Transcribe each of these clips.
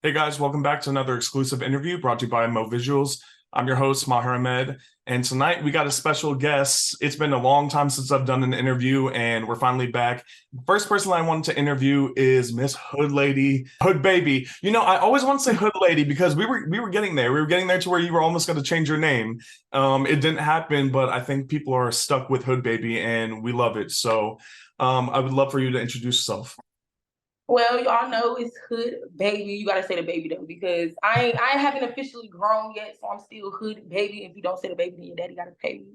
Hey guys, welcome back to another exclusive interview brought to you by Mo Visuals. I'm your host, Maher, Ahmed, and tonight we got a special guest. It's been a long time since I've done an interview, and we're finally back. The first person I wanted to interview is Miss Hood Lady, Hood Baby. You know, I always want to say Hood Lady because we were getting there. We were getting there to where you were almost going to change your name. It didn't happen, but I think people are stuck with Hood Baby, and we love it. So I would love for you to introduce yourself. Well, y'all know it's Hood Baby. You gotta say the baby though, because I haven't officially grown yet, so I'm still Hood Baby. If you don't say the baby, then your daddy gotta pay me.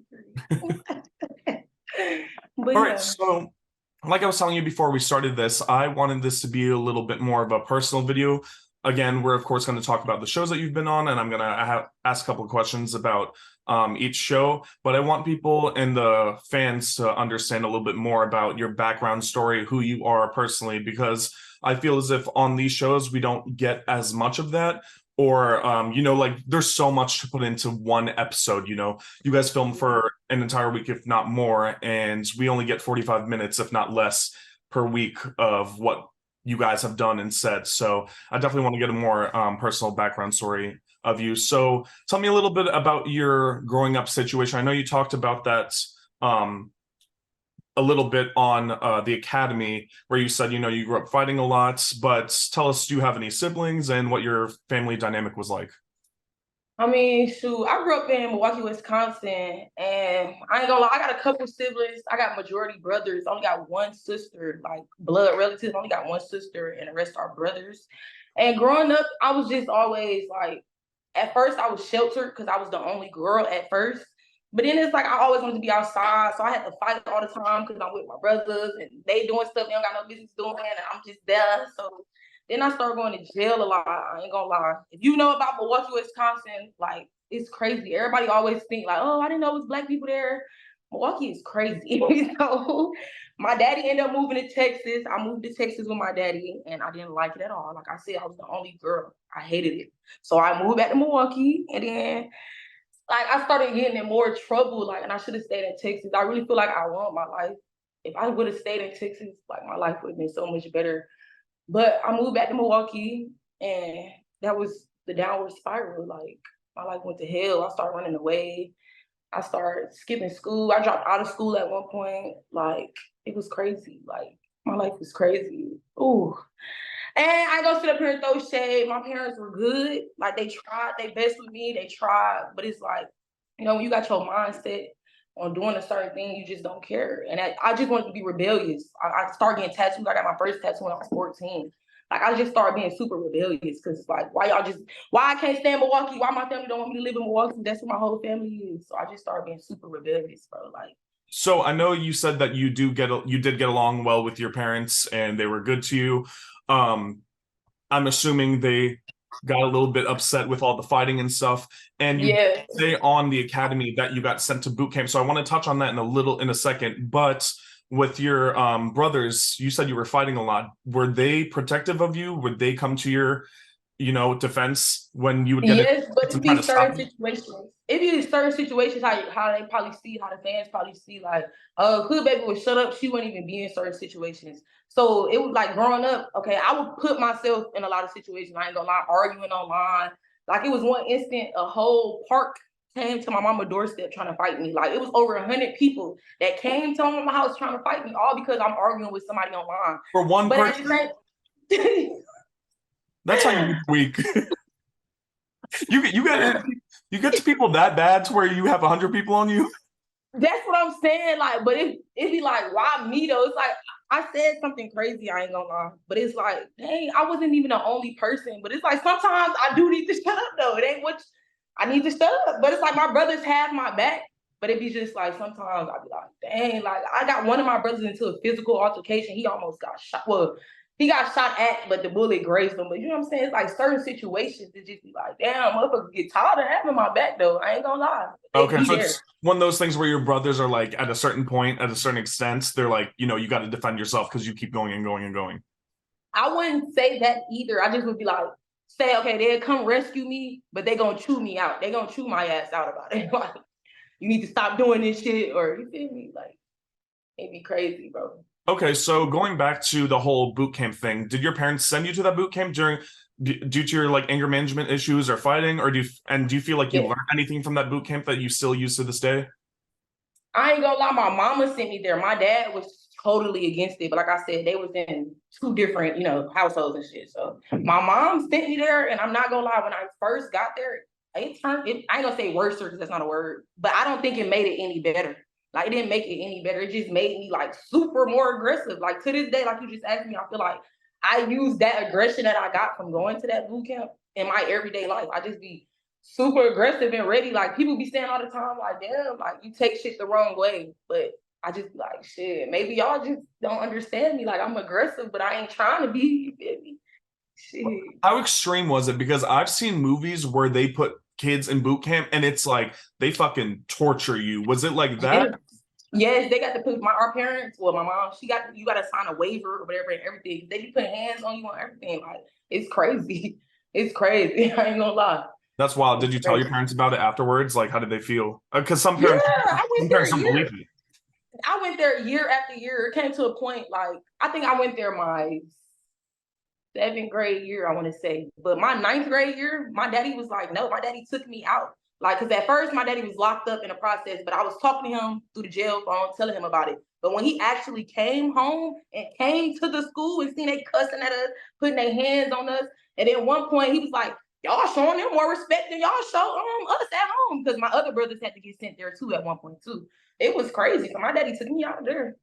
But All right, yeah. so like I was telling you before we started this, I wanted this to be a little bit more of a personal video. Again, we're of course going to talk about the shows that you've been on, and I'm going to ask a couple of questions about each show. But I want people and the fans to understand a little bit more about your background story, who you are personally, because I feel as if on these shows we don't get as much of that. Or, like there's so much to put into one episode. You guys film for an entire week, if not more, and we only get 45 minutes, if not less, per week of what you guys have done and said. So I definitely want to get a more personal background story of you. So tell me a little bit about your growing up situation. I know you talked about that a little bit on the academy, where you said, you grew up fighting a lot, but tell us, do you have any siblings and what your family dynamic was like? I mean, shoot, I grew up in Milwaukee, Wisconsin, and I ain't gonna lie, I got a couple siblings. I got majority brothers. Only got one sister, like blood relatives. Only got one sister, and the rest are brothers. And growing up, I was just always like, at first I was sheltered because I was the only girl at first. But then it's like I always wanted to be outside, so I had to fight all the time because I'm with my brothers and they doing stuff they don't got no business doing, and I'm just there. So then I started going to jail a lot. I ain't gonna lie. If you know about Milwaukee, Wisconsin, like it's crazy. Everybody always think like, oh, I didn't know it was black people there. Milwaukee is crazy. So my daddy ended up moving to Texas. I moved to Texas with my daddy, and I didn't like it at all. Like I said, I was the only girl. I hated it. So I moved back to Milwaukee, and then like I started getting in more trouble. Like, and I should have stayed in Texas. I really feel like I ruined my life. If I would have stayed in Texas, like my life would have been so much better. But I moved back to Milwaukee, and that was the downward spiral. Like my life went to hell. I started running away. I started skipping school. I dropped out of school at one point. Like it was crazy. Like my life was crazy. Ooh. And I go sit up here and throw shade. My parents were good. Like they tried their best with me. They tried, but it's like, when you got your mindset on doing a certain thing, you just don't care. And I just wanted to be rebellious. I started getting tattoos. I got my first tattoo when I was 14. Like I just started being super rebellious because like why I can't stay in Milwaukee? Why my family don't want me to live in Milwaukee? That's what my whole family is. So I just started being super rebellious, bro. Like So I know you said that you did get along well with your parents and they were good to you. I'm assuming they got a little bit upset with all the fighting and stuff. And you yeah. say on the academy that you got sent to boot camp. So I want to touch on that in a second. But with your brothers, you said you were fighting a lot. Were they protective of you? Would they come to your, defense when you would get Yes, but it it'd and try be to stop certain you? situations. It'd be certain situations how they probably see, how the fans probably see, like, Hood Baby would shut up, she wouldn't even be in certain situations. So it was like growing up, okay, I would put myself in a lot of situations. I ain't gonna lie, arguing online. Like it was one instant, a whole park came to my mama's doorstep trying to fight me. Like it was over 100 people that came to my mama's house trying to fight me, all because I'm arguing with somebody online. For one But at person, the same that's how you weak. You get to people that bad to where you have 100 people on you. That's what I'm saying. Like, but it be like, why me though? It's like I said something crazy, I ain't gonna lie. But it's like, dang, I wasn't even the only person. But it's like sometimes I do need to shut up though. It ain't what I need to shut up. But it's like my brothers have my back. But it be just like sometimes I be like, dang, like I got one of my brothers into a physical altercation. He almost got shot. Well, he got shot at, but the bullet grazed him. But you know what I'm saying? It's like certain situations that just be like, damn, motherfuckers get tired of having my back though. I ain't gonna lie. They Okay, be so there. it's one of those things where your brothers are like at a certain point, at a certain extent, they're like, you got to defend yourself because you keep going and going and going. I wouldn't say that either. I just would be like, say, okay, they'll come rescue me, but they gonna chew me out. They gonna chew my ass out about it. Like, you need to stop doing this shit, or you feel me? Like, it'd be crazy, bro. Okay, so going back to the whole boot camp thing, did your parents send you to that boot camp due to your like anger management issues or fighting, or do you feel like you Yeah. learned anything from that boot camp that you still use to this day? I ain't gonna lie, my mama sent me there. My dad was totally against it, but like I said, they was in two different, households and shit. So my mom sent me there, and I'm not gonna lie, when I first got there, it turned it, I ain't gonna say worse because that's not a word, but I don't think it made it any better. Like it didn't make it any better. It just made me like super more aggressive. Like to this day, like you just asked me, I feel like I use that aggression that I got from going to that boot camp in my everyday life. I just be super aggressive and ready. Like people be saying all the time, like, damn, like you take shit the wrong way. But I just be like, shit, maybe y'all just don't understand me. Like I'm aggressive, but I ain't trying to be, you feel me? Shit. How extreme was it? Because I've seen movies where they put kids in boot camp and it's like they fucking torture you. Was it like that? Yeah. Yes, they got to put our parents, well, my mom, you got to sign a waiver or whatever and everything. They be putting hands on you on everything. Like it's crazy. It's crazy. I ain't gonna lie. That's wild. Did It's you tell your crazy. parents about it afterwards? Like, how did they feel? Because Yeah, I some went there parents a don't believe year. it. I went there year after year. It came to a point like I think I went there my seventh grade year, I want to say. But my ninth grade year, my daddy was like, no, my daddy took me out. Like, because at first my daddy was locked up in the process, but I was talking to him through the jail phone, telling him about it. But when he actually came home and came to the school and seen they cussing at us, putting their hands on us, and then one point he was like, y'all showing them more respect than y'all show us at home. Because my other brothers had to get sent there too at one point too. It was crazy. So my daddy took me out of there.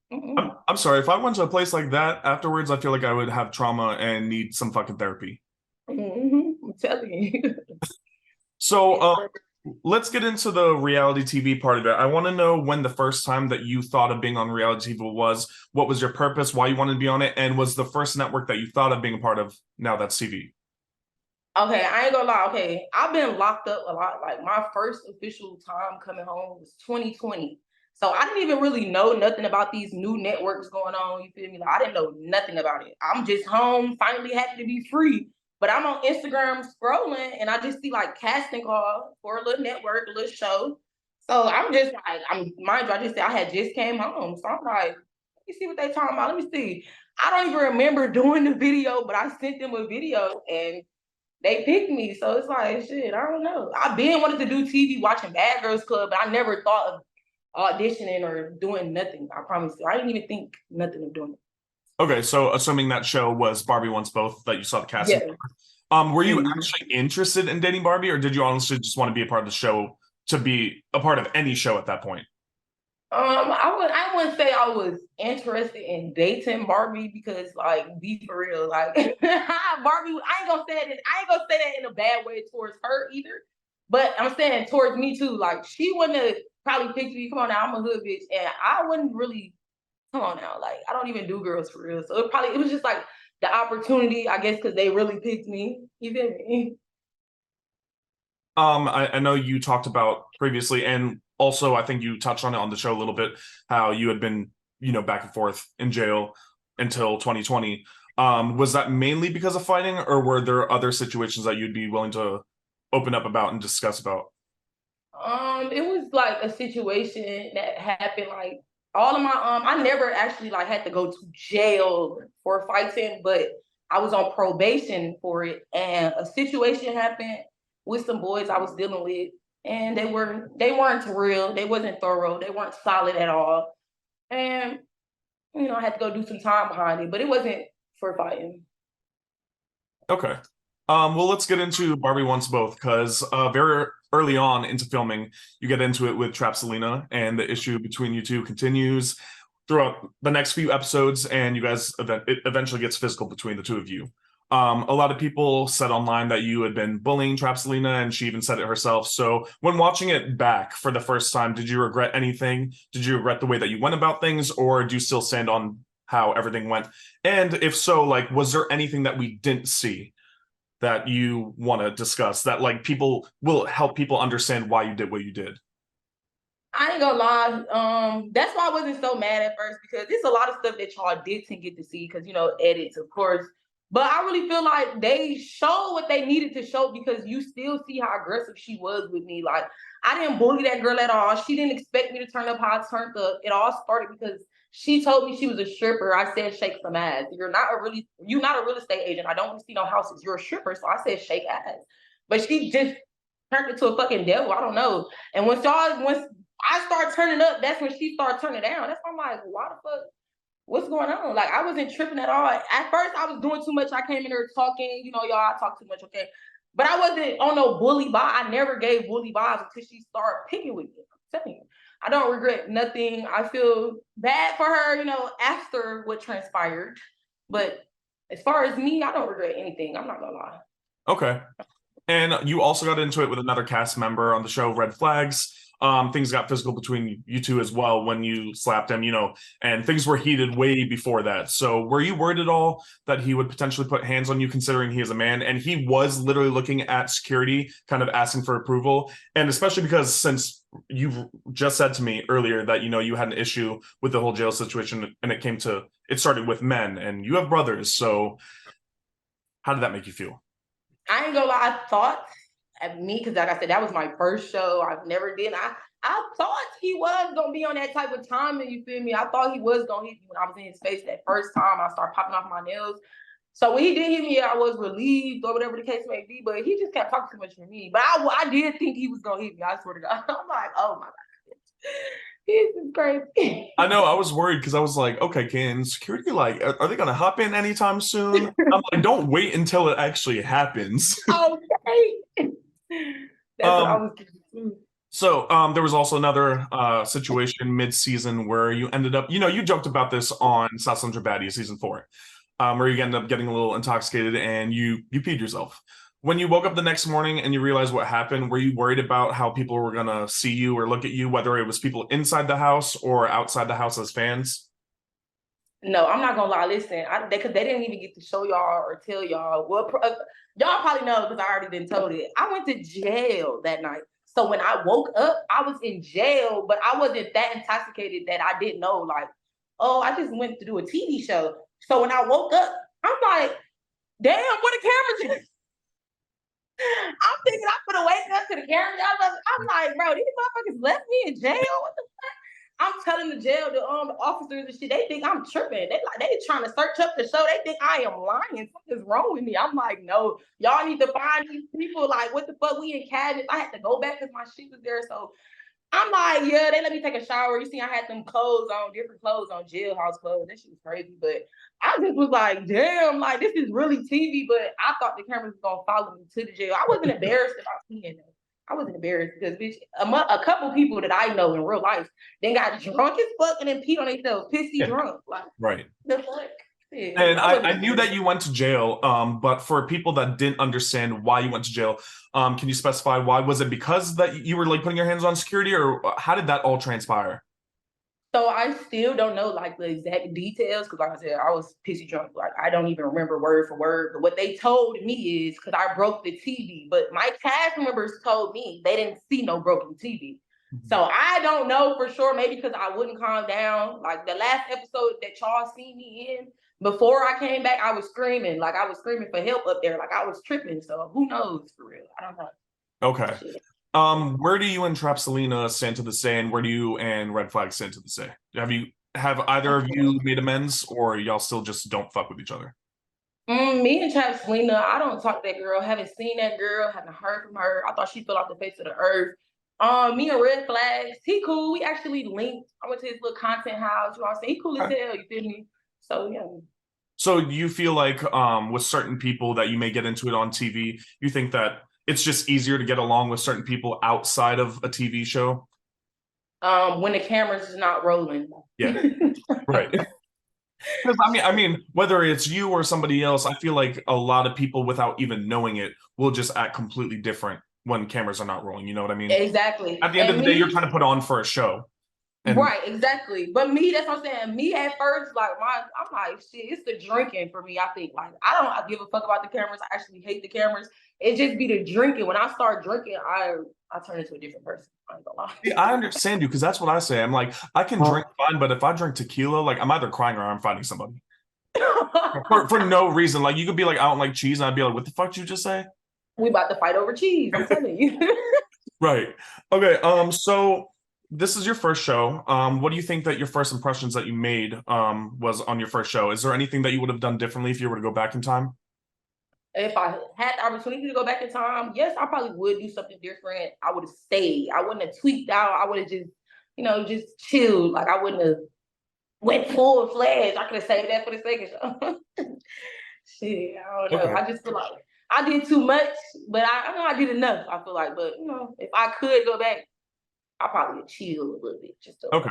I'm sorry. If I went to a place like that afterwards, I feel like I would have trauma and need some fucking therapy. I'm telling you. So, let's get into the reality TV part of it. I want to know when the first time that you thought of being on reality TV was, what was your purpose, why you wanted to be on it, and was the first network that you thought of being a part of Now That's TV? Okay, I ain't gonna lie. Okay, I've been locked up a lot. Like my first official time coming home was 2020. So I didn't even really know nothing about these new networks going on. You feel me? Like I didn't know nothing about it. I'm just home, finally happy to be free. But I'm on Instagram scrolling and I just see like casting call for a little network, a little show. So I'm just like, mind you, I just said I had just came home. So I'm like, let me see what they talking about. Let me see. I don't even remember doing the video, but I sent them a video and they picked me. So it's like, shit, I don't know. I've been wanted to do TV watching Bad Girls Club, but I never thought of auditioning or doing nothing. I promise you. I didn't even think nothing of doing it. Okay, so assuming that show was Barbie Wants Both that you saw the casting, Yeah. were you Mhm. actually interested in dating Barbie, or did you honestly just want to be a part of the show to be a part of any show at that point? I wouldn't say I was interested in dating Barbie because like be for real, like Barbie, I ain't gonna say that in a bad way towards her either. But I'm saying towards me too. Like she wouldn't have probably picked me. Come on now, I'm a hood bitch, and I wouldn't really come on now. Like I don't even do girls for real. So it was just like the opportunity, I guess, because they really picked me. You feel me? I know you talked about previously, and also I think you touched on it on the show a little bit, how you had been, back and forth in jail until 2020. Was that mainly because of fighting, or were there other situations that you'd be willing to open up about and discuss about? It was like a situation that happened. Like all of my I never actually like had to go to jail for fighting, but I was on probation for it, and a situation happened with some boys I was dealing with, and they weren't real. They wasn't thorough. They weren't solid at all, and I had to go do some time behind it, but it wasn't for fighting. Okay. Well, let's get into Barbie Wants Both, because very early on into filming, you get into it with Trap Selena, and the issue between you two continues throughout the next few episodes, and it eventually gets physical between the two of you. A lot of people said online that you had been bullying Trap Selena, and she even said it herself. So when watching it back for the first time, did you regret anything? Did you regret the way that you went about things, or do you still stand on how everything went? And if so, like, was there anything that we didn't see that you want to discuss that like people will help people understand why you did what you did? I ain't gonna lie. That's why I wasn't so mad at first because there's a lot of stuff that y'all didn't get to see because edits, of course. But I really feel like they showed what they needed to show because you still see how aggressive she was with me. Like I didn't bully that girl at all. She didn't expect me to turn up how I turned up. It all started because She told me she was a stripper. I said, shake some ass. You're not a real estate agent. I don't want to see no houses. You're a stripper. So I said, shake ass. But she just turned into a fucking devil. I don't know. And once I start turning up, that's when she started turning down. That's why I'm like, why the fuck? What's going on? Like, I wasn't tripping at all. At first, I was doing too much. I came in there talking, you know, y'all, I talk too much, okay? But I wasn't on no bully vibe. I never gave bully vibes until she started picking with me. I'm telling you. I don't regret nothing. I feel bad for her, you know, after what transpired. But as far as me, I don't regret anything. I'm not gonna lie. Okay. And you also got into it with another cast member on the show, Red Flags. Things got physical between you two as well when you slapped him, you know, and things were heated way before that. So were you worried at all that he would potentially put hands on you, considering he is a man? And he was literally looking at security, kind of asking for approval. And especially because since you just said to me earlier that, you know, you had an issue with the whole jail situation and it started with men and you have brothers. So how did that make you feel? I ain't gonna lie, I thought at me, because like I said, that was my first show. I've never did. I thought he was gonna be on that type of timing, you feel me? I thought he was gonna hit me when I was in his face that first time I started popping off my nails. So when he did hit me, I was relieved or whatever the case may be, but he just kept talking too much for me. But I did think he was gonna hit me, I swear to God. I'm like, oh my God. This is crazy. I know, I was worried because I was like, okay, can security, like, are they gonna hop in anytime soon? I'm like, don't wait until it actually happens. Okay. That's what I was thinking. So there was also another situation mid-season where you ended up, you know, you joked about this on South Central Baddies season 4, where you ended up getting a little intoxicated and you peed yourself. When you woke up the next morning and you realized what happened, were you worried about how people were gonna see you or look at you, whether it was people inside the house or outside the house as fans? No, I'm not gonna lie. Listen, because they didn't even get to show y'all or tell y'all. Well, y'all probably know because I already been told it. I went to jail that night. So when I woke up, I was in jail, but I wasn't that intoxicated that I didn't know, like, oh, I just went to do a TV show. So when I woke up, I'm like, damn, what the cameras is? I'm thinking I'm gonna wake up to the camera. I'm like, bro, these motherfuckers left me in jail. What the fuck? I'm telling the jail, the officers and shit, they think I'm tripping. They trying to search up the show. They think I am lying. Something's wrong with me. I'm like, no, y'all need to find these people. Like, what the fuck? We in cabinets. I had to go back because my shit was there. So I'm like, yeah, they let me take a shower. You see, I had them clothes on, different clothes on, jailhouse clothes. That shit was crazy. But I just was like, damn, like, this is really TV. But I thought the cameras was going to follow me to the jail. I wasn't embarrassed about seeing them. I wasn't embarrassed because, bitch, a couple people that I know in real life, then got drunk as fuck and then peed on themselves, pissy drunk. Like, right. The fuck? Yeah, and I knew that you went to jail, but for people that didn't understand why you went to jail, can you specify why? Was it because that you were like putting your hands on security, or how did that all transpire? So I still don't know like the exact details because, like I said, I was pissy drunk. Like I don't even remember word for word. But what they told me is because I broke the TV, but my cast members told me they didn't see no broken TV. So I don't know for sure. Maybe because I wouldn't calm down. Like the last episode that y'all seen me in, before I came back, I was screaming. Like I was screaming for help up there. Like I was tripping. So who knows for real? I don't know. Okay. Shit. Where do you and Trap Selena stand to this day, and where do you and Red Flag stand to this day? Have either of you made amends, or y'all still just don't fuck with each other? Me and Trap Selena, I don't talk to that girl. Haven't seen that girl. Haven't heard from her. I thought she fell off the face of the earth. Me and Red Flags, he cool. We actually linked. I went to his little content house. You know what I'm saying? He cool as hell. You feel me? So yeah. So you feel like with certain people that you may get into it on TV, you think that it's just easier to get along with certain people outside of a TV show? When the camera's not rolling. Yeah, right. Because I mean, whether it's you or somebody else, I feel like a lot of people, without even knowing it, will just act completely different when cameras are not rolling. You know what I mean? Exactly. At the end of the day, you're trying to put on for a show. Right, exactly. But me, that's what I'm saying. Me at first, like I'm like, shit, it's the drinking for me. I think like I don't give a fuck about the cameras. I actually hate the cameras. It just be the drinking. When I start drinking, I turn into a different person. I ain't gonna lie. Yeah, I understand you because that's what I say. I'm like, I can drink fine, but if I drink tequila, like I'm either crying or I'm fighting somebody. for no reason. Like you could be like, I don't like cheese, and I'd be like, what the fuck did you just say? We about to fight over cheese. I'm telling you. Right. Okay. So this is your first show. What do you think that your first impressions that you made was on your first show? Is there anything that you would have done differently if you were to go back in time? If I had the opportunity to go back in time, yes, I probably would do something different. I would have stayed. I wouldn't have tweaked out. I would have just, just chilled. Like I wouldn't have went full fledged. I could have saved that for the second show. Shit, I don't know. Okay. I just feel like I did too much, but I know I did enough. I feel like, but if I could go back, I probably would chill a little bit. Just Okay.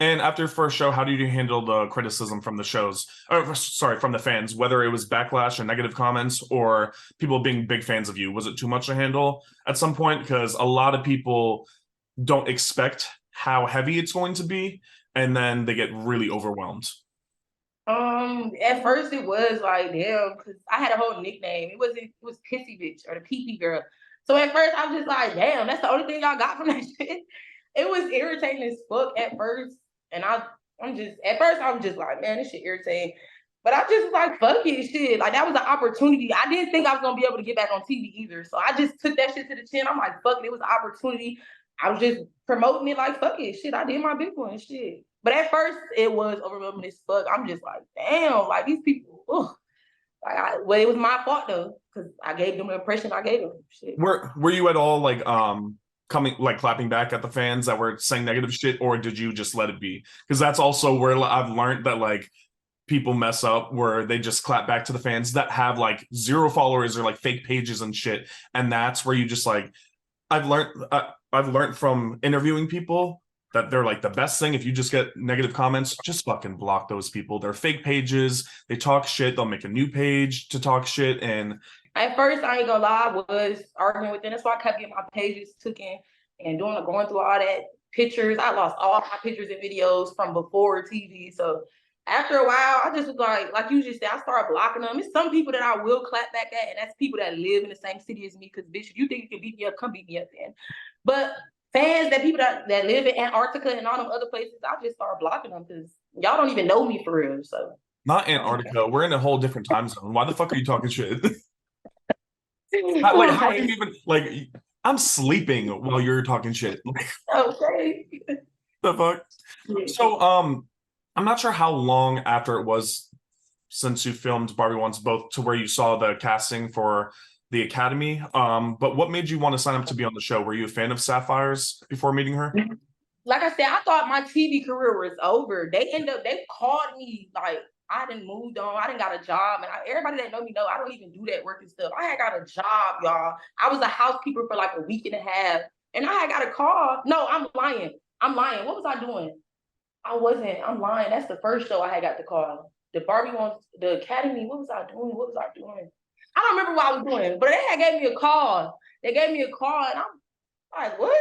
And after your first show, how did you handle the criticism from the shows? Or sorry, from the fans, whether it was backlash and negative comments or people being big fans of you? Was it too much to handle at some point? Because a lot of people don't expect how heavy it's going to be, and then they get really overwhelmed. At first it was like, damn, because I had a whole nickname. It was Pissy Bitch or the Pee Girl. So at first I was just like, damn, that's the only thing y'all got from that shit. It was irritating as fuck at first. And at first I was just like, man, this shit irritating. But I just was like, fuck it, shit. Like that was an opportunity. I didn't think I was gonna be able to get back on TV either. So I just took that shit to the chin. I'm like, fuck it, it was an opportunity. I was just promoting it like, fuck it, shit. I did my big one, shit. But at first it was overwhelming as fuck. I'm just like, damn, like these people, ugh. Well, it was my fault though, because I gave them the impression I gave them. Shit. Were you at all like coming like clapping back at the fans that were saying negative shit, or did you just let it be? Because that's also where I've learned that like people mess up, where they just clap back to the fans that have like 0 followers or like fake pages and shit, and that's where you just like I've learned from interviewing people that they're like the best thing. If you just get negative comments, just fucking block those people. They're fake pages. They talk shit. They'll make a new page to talk shit. And at first, I ain't gonna lie, I was arguing with them. That's why I kept getting my pages taken and going through all that pictures. I lost all my pictures and videos from before TV. So after a while, I just was like you just said, I started blocking them. It's some people that I will clap back at, and that's people that live in the same city as me. Because bitch, if you think you can beat me up, come beat me up then. But fans, people that live in Antarctica and all them other places, I just started blocking them because y'all don't even know me for real. So not Antarctica. We're in a whole different time zone. Why the fuck are you talking shit? Like, how can you even like? I'm sleeping while you're talking shit. Okay. The fuck? So, I'm not sure how long after it was since you filmed Barbie Wants Both to where you saw the casting for the Academy. But what made you want to sign up to be on the show? Were you a fan of Sapphire's before meeting her? Like I said, I thought my TV career was over. They called me like I done moved on. I done got a job, and everybody that know me know I don't even do that work and stuff. I had got a job, y'all. I was a housekeeper for like a week and a half, and I had got a call. No, I'm lying. What was I doing? I'm lying. That's the first show I had got the call. The Academy. What was I doing? I don't remember what I was doing, but they had gave me a call. And I'm like, what?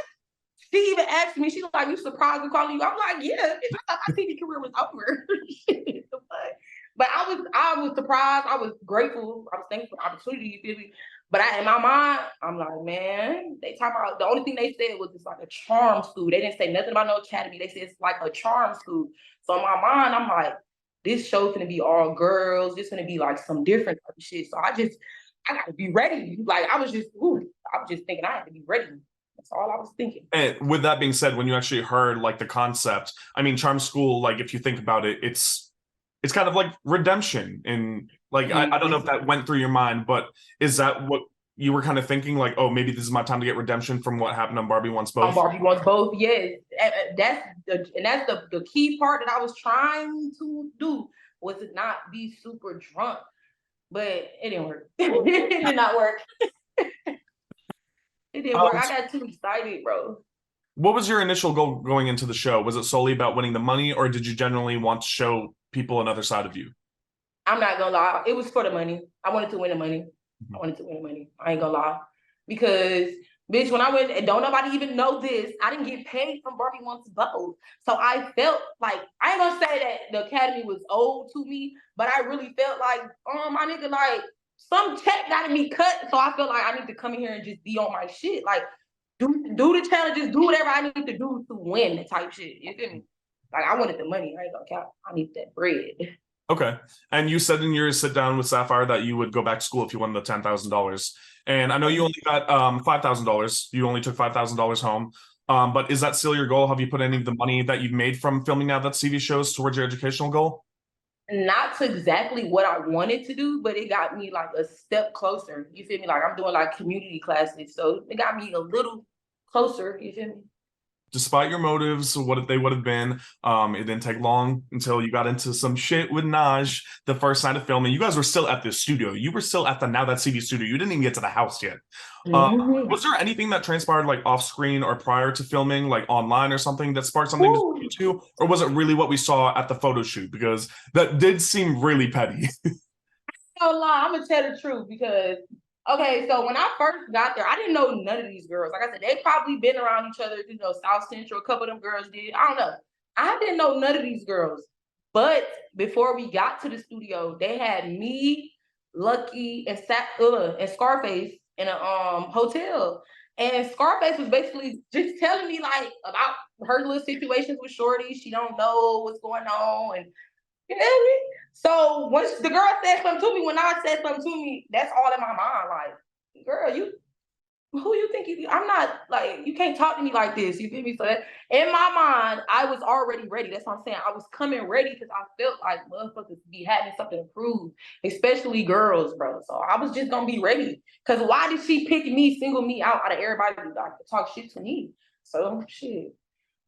She even asked me, she's like, you surprised with calling you? I'm like, yeah, I thought my TV career was over. But I was surprised. I was grateful. I was thankful for the opportunity, you feel me? But in my mind, I'm like, man, they talk about, the only thing they said was it's like a charm school. They didn't say nothing about no academy. They said it's like a charm school. So in my mind, I'm like, this show's gonna be all girls. This gonna be like some different type of shit. So I gotta be ready. Like I was just thinking I had to be ready. That's all I was thinking. And with that being said, when you actually heard like the concept, I mean, charm school, like if you think about it, it's kind of like redemption. And like I don't know if that went through your mind, but is that what you were kind of thinking? Like, oh, maybe this is my time to get redemption from what happened on Barbie Wants Both. On Barbie Wants Both, yes. That's the key part that I was trying to do was to not be super drunk, but it didn't work. It did not work. It didn't work. I got too excited, bro. What was your initial goal going into the show? Was it solely about winning the money, or did you generally want to show people another side of you? I'm not gonna lie. It was for the money. I wanted to win the money. I ain't gonna lie. Because, bitch, when I went, and don't nobody even know this, I didn't get paid from Barbie Wants Both. So I felt like, I ain't gonna say that the Academy was owed to me, but I really felt like, my nigga, like, some check gotta be cut. So I feel like I need to come in here and just be on my shit. Like, do the challenges, do whatever I need to do to win the type shit. You feel me? Like, I wanted the money. I ain't gonna count. I need that bread. Okay. And you said in your sit down with Sapphire that you would go back to school if you won the $10,000. And I know you only got $5,000. You only took $5,000 home. But is that still your goal? Have you put any of the money that you've made from filming Now That's TV shows towards your educational goal? Not to exactly what I wanted to do, but it got me like a step closer. You feel me? Like I'm doing like community classes, so it got me a little closer. You feel me? Despite your motives, what they would have been, it didn't take long until you got into some shit with Naj the first night of filming. You guys were still at the studio. You were still at the Now That's TV studio. You didn't even get to the house yet. Mhm. Was there anything that transpired like off screen or prior to filming, like online or something that sparked something between you two? Or was it really what we saw at the photo shoot? Because that did seem really petty. No lie, I'm gonna tell the truth because okay, so when I first got there, I didn't know none of these girls. Like I said, they probably been around each other, you know, South Central, a couple of them girls did. I don't know. I didn't know none of these girls. But before we got to the studio, they had me, Lucky, and Scarface in a hotel. And Scarface was basically just telling me like about her little situations with Shorty. She don't know what's going on, and you know what I mean? So once the girl said something to me, when I said something to me, that's all in my mind. Like, girl, you who you think you I'm not like you can't talk to me like this. You feel me? So that in my mind, I was already ready. That's what I'm saying. I was coming ready because I felt like motherfuckers be having something to prove, especially girls, bro. So I was just gonna be ready. Cause why did she pick me, single me out of everybody to like, talk shit to me? So shit,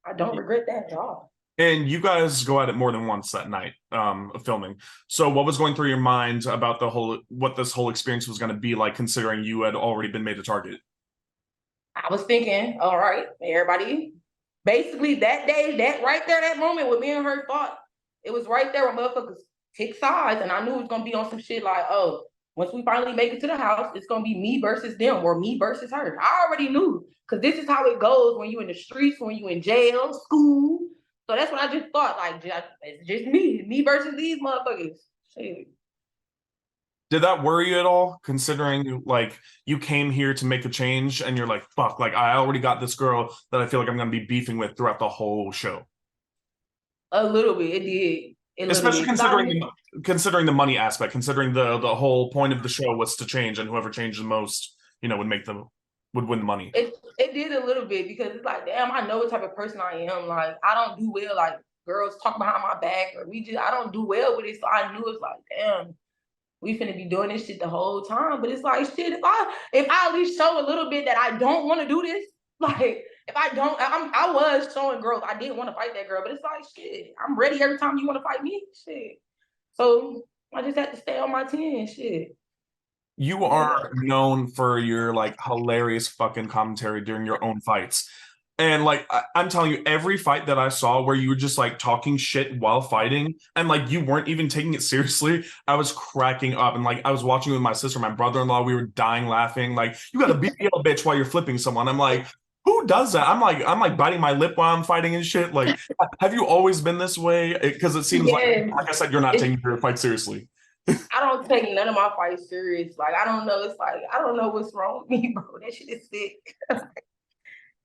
I don't regret that at all. And you guys go at it more than once that night of filming. So what was going through your mind about what this whole experience was going to be like, considering you had already been made a target? I was thinking, all right, everybody. Basically, that day, that right there, that moment when me and her fought, it was right there where motherfuckers pick sides, and I knew it was gonna be on some shit like, oh, once we finally make it to the house, it's gonna be me versus them or me versus her. I already knew, cause this is how it goes when you in the streets, when you in jail, school. So that's what I just thought. Like, it's just me versus these motherfuckers. Shit. Did that worry you at all, considering like you came here to make a change and you're like, fuck, like I already got this girl that I feel like I'm going to be beefing with throughout the whole show? A little bit, it did. A little Especially bit. considering the money aspect, considering the whole point of the show was to change, and whoever changed the most, would win the money. It did a little bit because it's like, damn, I know what type of person I am. Like, I don't do well, like girls talk behind my back, or I don't do well with it. So I knew it's like, damn, we finna be doing this shit the whole time. But it's like, shit, if I at least show a little bit that I don't want to do this, like if I don't, I was showing girls I didn't want to fight that girl, but it's like, shit, I'm ready every time you want to fight me, shit. So I just had to stay on my 10, shit. You are known for your like hilarious fucking commentary during your own fights. And like I'm telling you, every fight that I saw where you were just like talking shit while fighting and like you weren't even taking it seriously, I was cracking up. And like I was watching with my sister, my brother-in-law, we were dying laughing. Like, you got a BBL bitch while you're flipping someone. I'm like, who does that? I'm like biting my lip while I'm fighting and shit. Like, have you always been this way? Because it seems Yeah, like I said, you're not taking your fight seriously. I don't take none of my fights serious. Like I don't know. It's like I don't know what's wrong with me, bro. That shit is sick.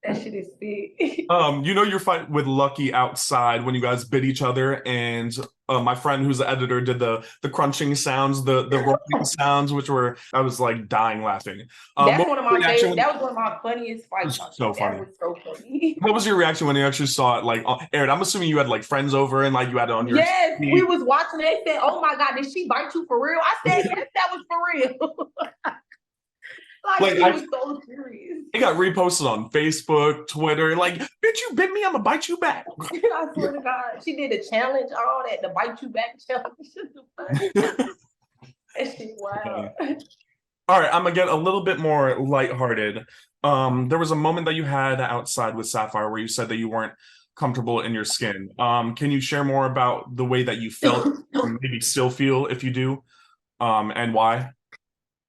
That shit is sick. Your fight with Lucky outside when you guys bit each other, and my friend who's the editor did the crunching sounds, the rolling sounds, which were I was like dying laughing. That's What one of was your my reaction favorite. That was one of my funniest it fights. was so That funny. was so funny. What was your reaction when you actually saw it like aired? I'm assuming you had like friends over and like you had it on your Yes, we TV. was watching it. They said, "Oh my god, did she bite you for real?" I said, "Yes, that was for real." Like Like she was so serious. it got reposted on Facebook, Twitter. Like, bitch, you bit me, I'm gonna bite you back. I swear to God, she did a challenge, all that, the bite you back challenge. That shit wild. All right, I'm gonna get a little bit more lighthearted. There was a moment that you had outside with Sapphire where you said that you weren't comfortable in your skin. Can you share more about the way that you felt, or maybe still feel if you do, and why?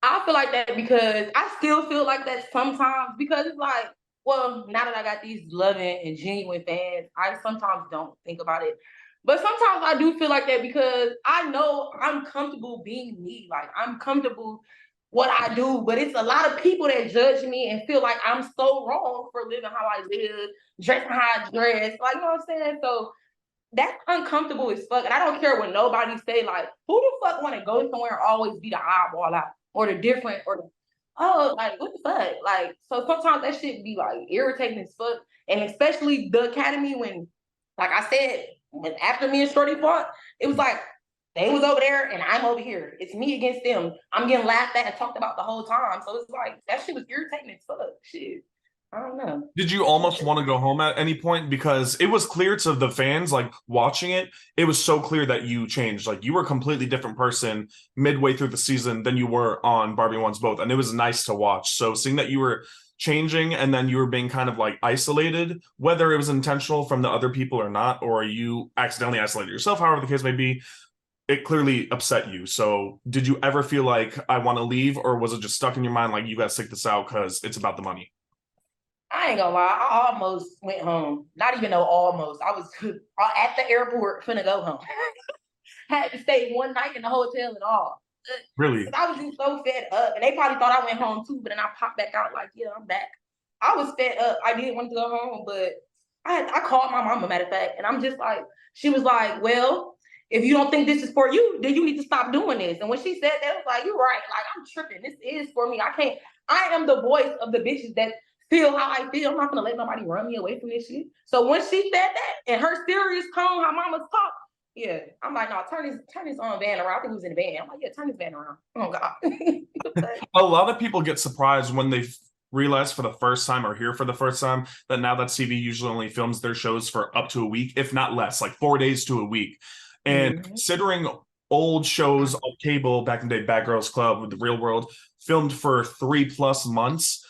I feel like that because I still feel like that sometimes because it's like, well, now that I got these loving and genuine fans, I sometimes don't think about it. But sometimes I do feel like that because I know I'm comfortable being me. Like I'm comfortable what I do, but it's a lot of people that judge me and feel like I'm so wrong for living how I live, dressing how I dress. Like, you know what I'm saying? So that's uncomfortable as fuck. And I don't care what nobody say. Like, who the fuck want to go somewhere and always be the oddball out or the different or the oh, like what the fuck? Like, so sometimes that shit be like irritating as fuck. And especially the academy when, like I said, when after me and Shorty fought, it was like they was over there and I'm over here. It's me against them. I'm getting laughed at and talked about the whole time. So it's like that shit was irritating as fuck. Shit. I don't know. Did you almost want to go home at any point? Because it was clear to the fans, like watching it, it was so clear that you changed. Like you were a completely different person midway through the season than you were on Barbie Wants Both. And it was nice to watch. So seeing that you were changing and then you were being kind of like isolated, whether it was intentional from the other people or not, or you accidentally isolated yourself, however the case may be, it clearly upset you. So did you ever feel like I want to leave, or was it just stuck in your mind like you got to stick this out because it's about the money? I ain't gonna lie, I almost went home. Not even though almost. I was at the airport finna go home. Had to stay one night in the hotel and all. Really? I was just so fed up. And they probably thought I went home too, but then I popped back out like, yeah, I'm back. I was fed up. I didn't want to go home, but I called my mama, matter of fact, and I'm just like, she was like, well, if you don't think this is for you, then you need to stop doing this. And when she said that, I was like, you're right. Like, I'm tripping. This is for me. I am the voice of the bitches that feel how I feel. I'm not gonna let nobody run me away from this shit. So when she said that and her serious tone, how mamas talk, yeah, I'm like, no, turn this van around. I think it was in the van. I'm like, yeah, turn this van around. Oh God. A lot of people get surprised when they realize for the first time or hear for the first time that Now That's TV usually only films their shows for up to a week, if not less, like 4 days to a week. And considering old shows on cable back in the day, Bad Girls Club with the Real World, filmed for 3+ months,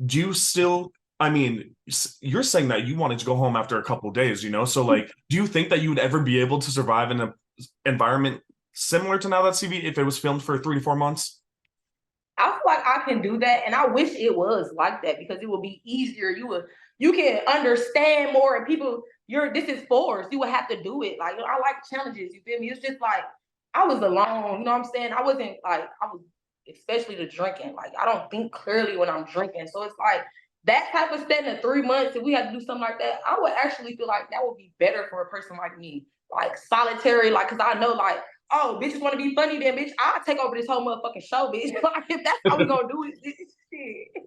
do you still, I mean, you're saying that you wanted to go home after a couple of days, you know? So like, do you think that you would ever be able to survive in an environment similar to Now That's TV if it was filmed for 3 to 4 months? I feel like I can do that, and I wish it was like that because it would be easier. You can understand more, and people, this is forced. You would have to do it. Like, you know, I like challenges. You feel me? It's just like I was alone. You know what I'm saying? I wasn't like I was, especially the drinking. Like I don't think clearly when I'm drinking, so it's like that type of step in 3 months. If we had to do something like that, I would actually feel like that would be better for a person like me, like solitary. Like, cause I know like, oh, bitches want to be funny, then bitch, I'll take over this whole motherfucking show, bitch. Like, if that's how we gonna do it, shit.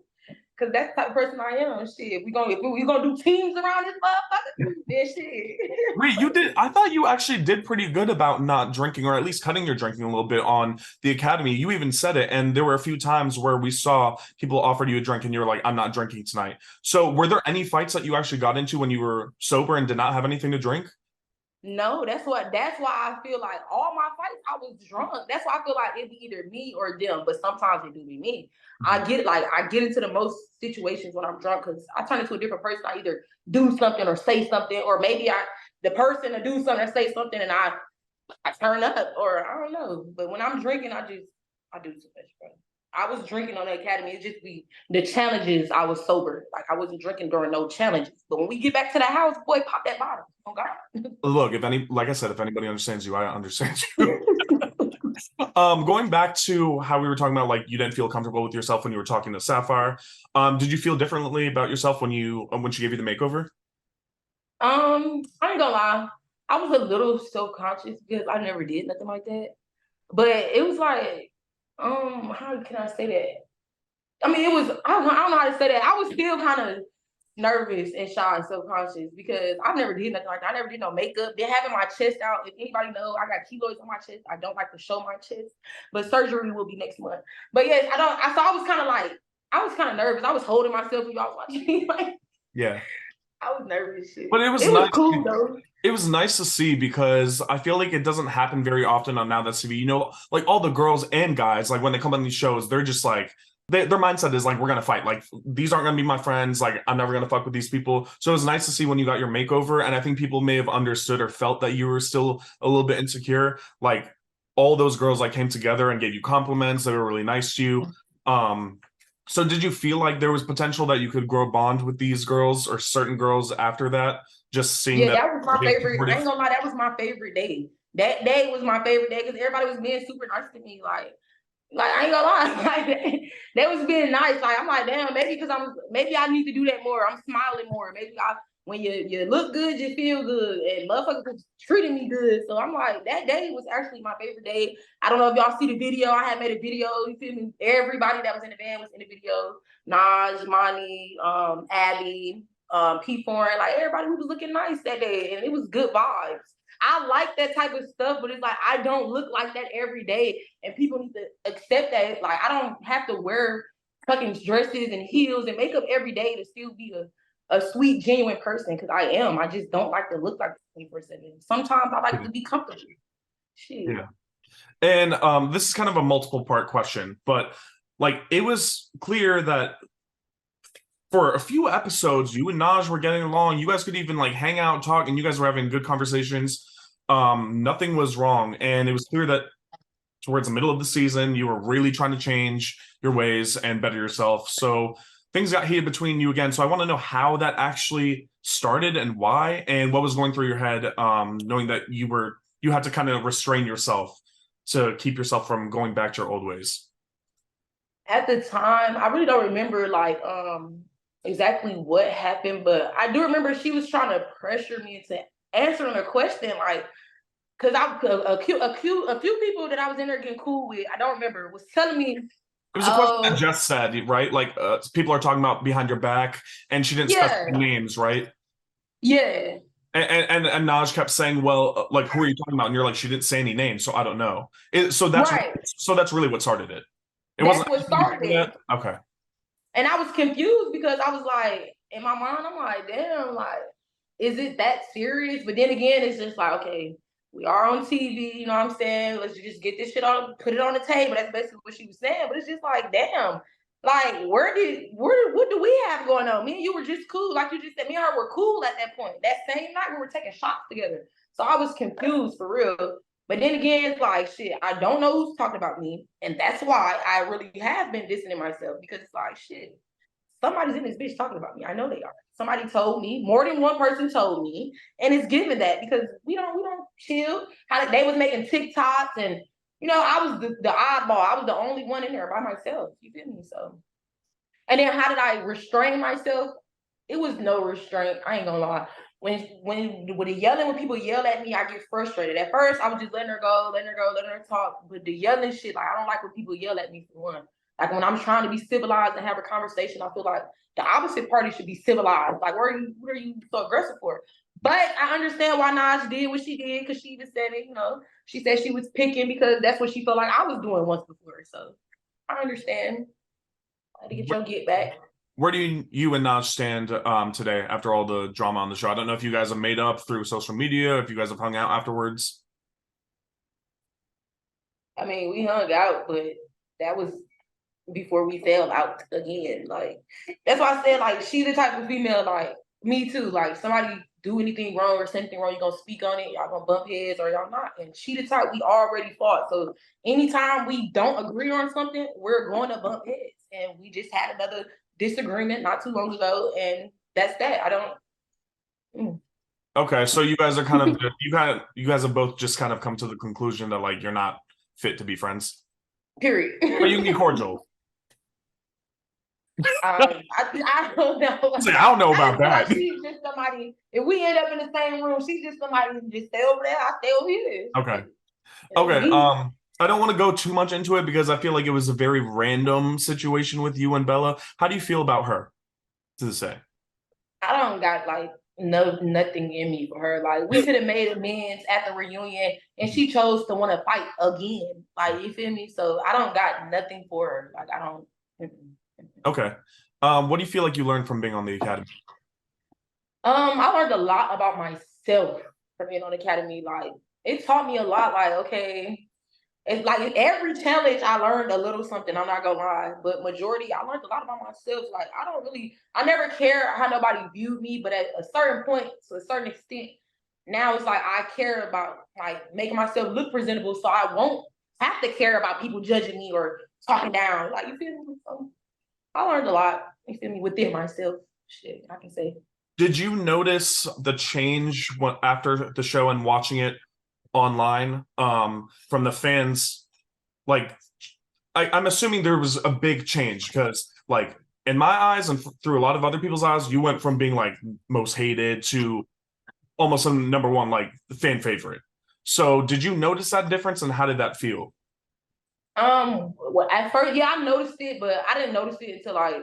Cause that's the type of person I am. Shit, if we gonna do teams around this motherfucker, then shit. Wait, you did? I thought you actually did pretty good about not drinking, or at least cutting your drinking a little bit on the Academy. You even said it, and there were a few times where we saw people offered you a drink, and you were like, "I'm not drinking tonight." So, were there any fights that you actually got into when you were sober and did not have anything to drink? No, that's why I feel like all my fights I was drunk. That's why I feel like it'd be either me or them, but sometimes it do be me. I get into the most situations when I'm drunk because I turn into a different person. I either do something or say something, or maybe the person to do something or say something and I turn up, or I don't know. But when I'm drinking, I do too much, bro. I was drinking on the Academy. It just be the challenges. I was sober. Like I wasn't drinking during no challenges. But when we get back to the house, boy, pop that bottle. Oh God. Look, like I said, if anybody understands you, I understand you. Going back to how we were talking about, like you didn't feel comfortable with yourself when you were talking to Sapphire. Did you feel differently about yourself when she gave you the makeover? I ain't gonna lie. I was a little self-conscious because I never did nothing like that. But it was like, how can I say that? I mean, it was, I don't know how to say that. I was still kind of nervous and shy and self-conscious because I never did nothing like that. I never did no makeup. Been having my chest out. If anybody know, I got keloids on my chest. I don't like to show my chest, but surgery will be next month. But yes, I was kind of like, I was kind of nervous. I was holding myself when y'all was watching me. Like, Yeah. I was nervous. Shit. But it was was nice. cool though. It was nice to see because I feel like it doesn't happen very often on Now That's TV. You know, like all the girls and guys, like when they come on these shows, they're just like, their mindset is like, we're gonna fight. Like these aren't gonna be my friends. Like I'm never gonna fuck with these people. So it was nice to see when you got your makeover, and I think people may have understood or felt that you were still a little bit insecure. Like all those girls like came together and gave you compliments. They were really nice to you. So did you feel like there was potential that you could grow a bond with these girls or certain girls after that? Just seeing that. That was my favorite. I ain't gonna lie, that was my favorite day. That day was my favorite day because everybody was being super nice to me. Like I ain't gonna lie, like they was being nice. Like I'm like, damn, maybe I need to do that more. I'm smiling more. Maybe when you look good, you feel good, and motherfuckers was treating me good. So I'm like, that day was actually my favorite day. I don't know if y'all see the video. I had made a video. You feel me? Everybody that was in the band was in the video. Naj, Monty, Abby, P Foreign, like everybody who was looking nice that day, and it was good vibes. I like that type of stuff, but it's like I don't look like that every day, and people need to accept that. Like I don't have to wear fucking dresses and heels and makeup every day to still be a sweet, genuine person, because I am. I just don't like to look like 24/7. Sometimes I like to be comfortable. Shit. Yeah. And this is kind of a multiple part question, but like it was clear that for a few episodes, you and Naj were getting along. You guys could even like hang out, talk, and you guys were having good conversations. Nothing was wrong. And it was clear that towards the middle of the season, you were really trying to change your ways and better yourself. So things got heated between you again. So I want to know how that actually started and why, and what was going through your head, knowing that you had to kind of restrain yourself to keep yourself from going back to your old ways. At the time, I really don't remember like exactly what happened, but I do remember she was trying to pressure me into answering a question, like, because a few people that I was in there getting cool with, I don't remember, was telling me. It was a question that Jess said, right? Like people are talking about behind your back, and she didn't specify names, right? Yeah. And Naj kept saying, "Well, like who are you talking about?" And you're like, "She didn't say any names, so I don't know." So that's really what started it. It That's wasn't what started it. Okay. And I was confused because I was like, in my mind, I'm like, damn, like, is it that serious? But then again, it's just like, okay, we are on TV, you know what I'm saying? Let's just get this shit on, put it on the table. That's basically what she was saying. But it's just like, damn, like, what do we have going on? Me and you were just cool. Like you just said, me and her were cool at that point. That same night, we were taking shots together. So I was confused for real. But then again, it's like, shit, I don't know who's talking about me. And that's why I really have been distancing myself, because it's like, shit, somebody's in this bitch talking about me. I know they are. Somebody told me, more than one person told me, and it's given that because we don't chill. How they was making TikToks, and I was the oddball. I was the only one in there by myself. You feel me? So, and then how did I restrain myself? It was no restraint. I ain't gonna lie. When the yelling, when people yell at me, I get frustrated. At first, I was just letting her go, letting her talk. But the yelling shit, like I don't like when people yell at me for one. Like when I'm trying to be civilized and have a conversation, I feel like the opposite party should be civilized. Like, what are you so aggressive for? But I understand why Naj did what she did, because she even said it, she said she was picking because that's what she felt like I was doing once before. So I understand. I had to get your get back. Where do you and Naj stand today after all the drama on the show? I don't know if you guys have made up through social media, if you guys have hung out afterwards. I mean, we hung out, but that was before we fell out again. Like, that's why I said, like, she's the type of female, like, me too. Like, somebody do anything wrong or something wrong, you're gonna speak on it, y'all gonna bump heads or y'all not. And she the type, we already fought. So anytime we don't agree on something, we're going to bump heads. And we just had another disagreement not too long ago, and that's that. I don't. Okay, so you guys are kind of you guys have both just kind of come to the conclusion that like you're not fit to be friends. Period. But you can be cordial. I don't know. I don't know about that. Like she's just somebody. If we end up in the same room, she's just somebody who just stay over there. I stay over here. Okay. Okay. I don't want to go too much into it because I feel like it was a very random situation with you and Bella. How do you feel about her to this day? I don't got like nothing in me for her. Like we could have made amends at the reunion, and she chose to want to fight again. Like you feel me? So I don't got nothing for her. Like I don't. Okay. What do you feel like you learned from being on the Academy? I learned a lot about myself from being on the Academy. Like it taught me a lot. Like okay, it's like every challenge I learned a little something. I'm not gonna lie, but majority I learned a lot about myself. Like I never care how nobody viewed me, but at a certain point, to a certain extent, now it's like I care about like making myself look presentable, so I won't have to care about people judging me or talking down. Like you feel me? So I learned a lot. You feel me? Within myself, shit, I can say. Did you notice the change after the show and watching it online from the fans? Like I'm assuming there was a big change because like in my eyes and through a lot of other people's eyes, you went from being like most hated to almost a number one like fan favorite. So did you notice that difference, and how did that feel? Well, at first, yeah, I noticed it, but I didn't notice it until like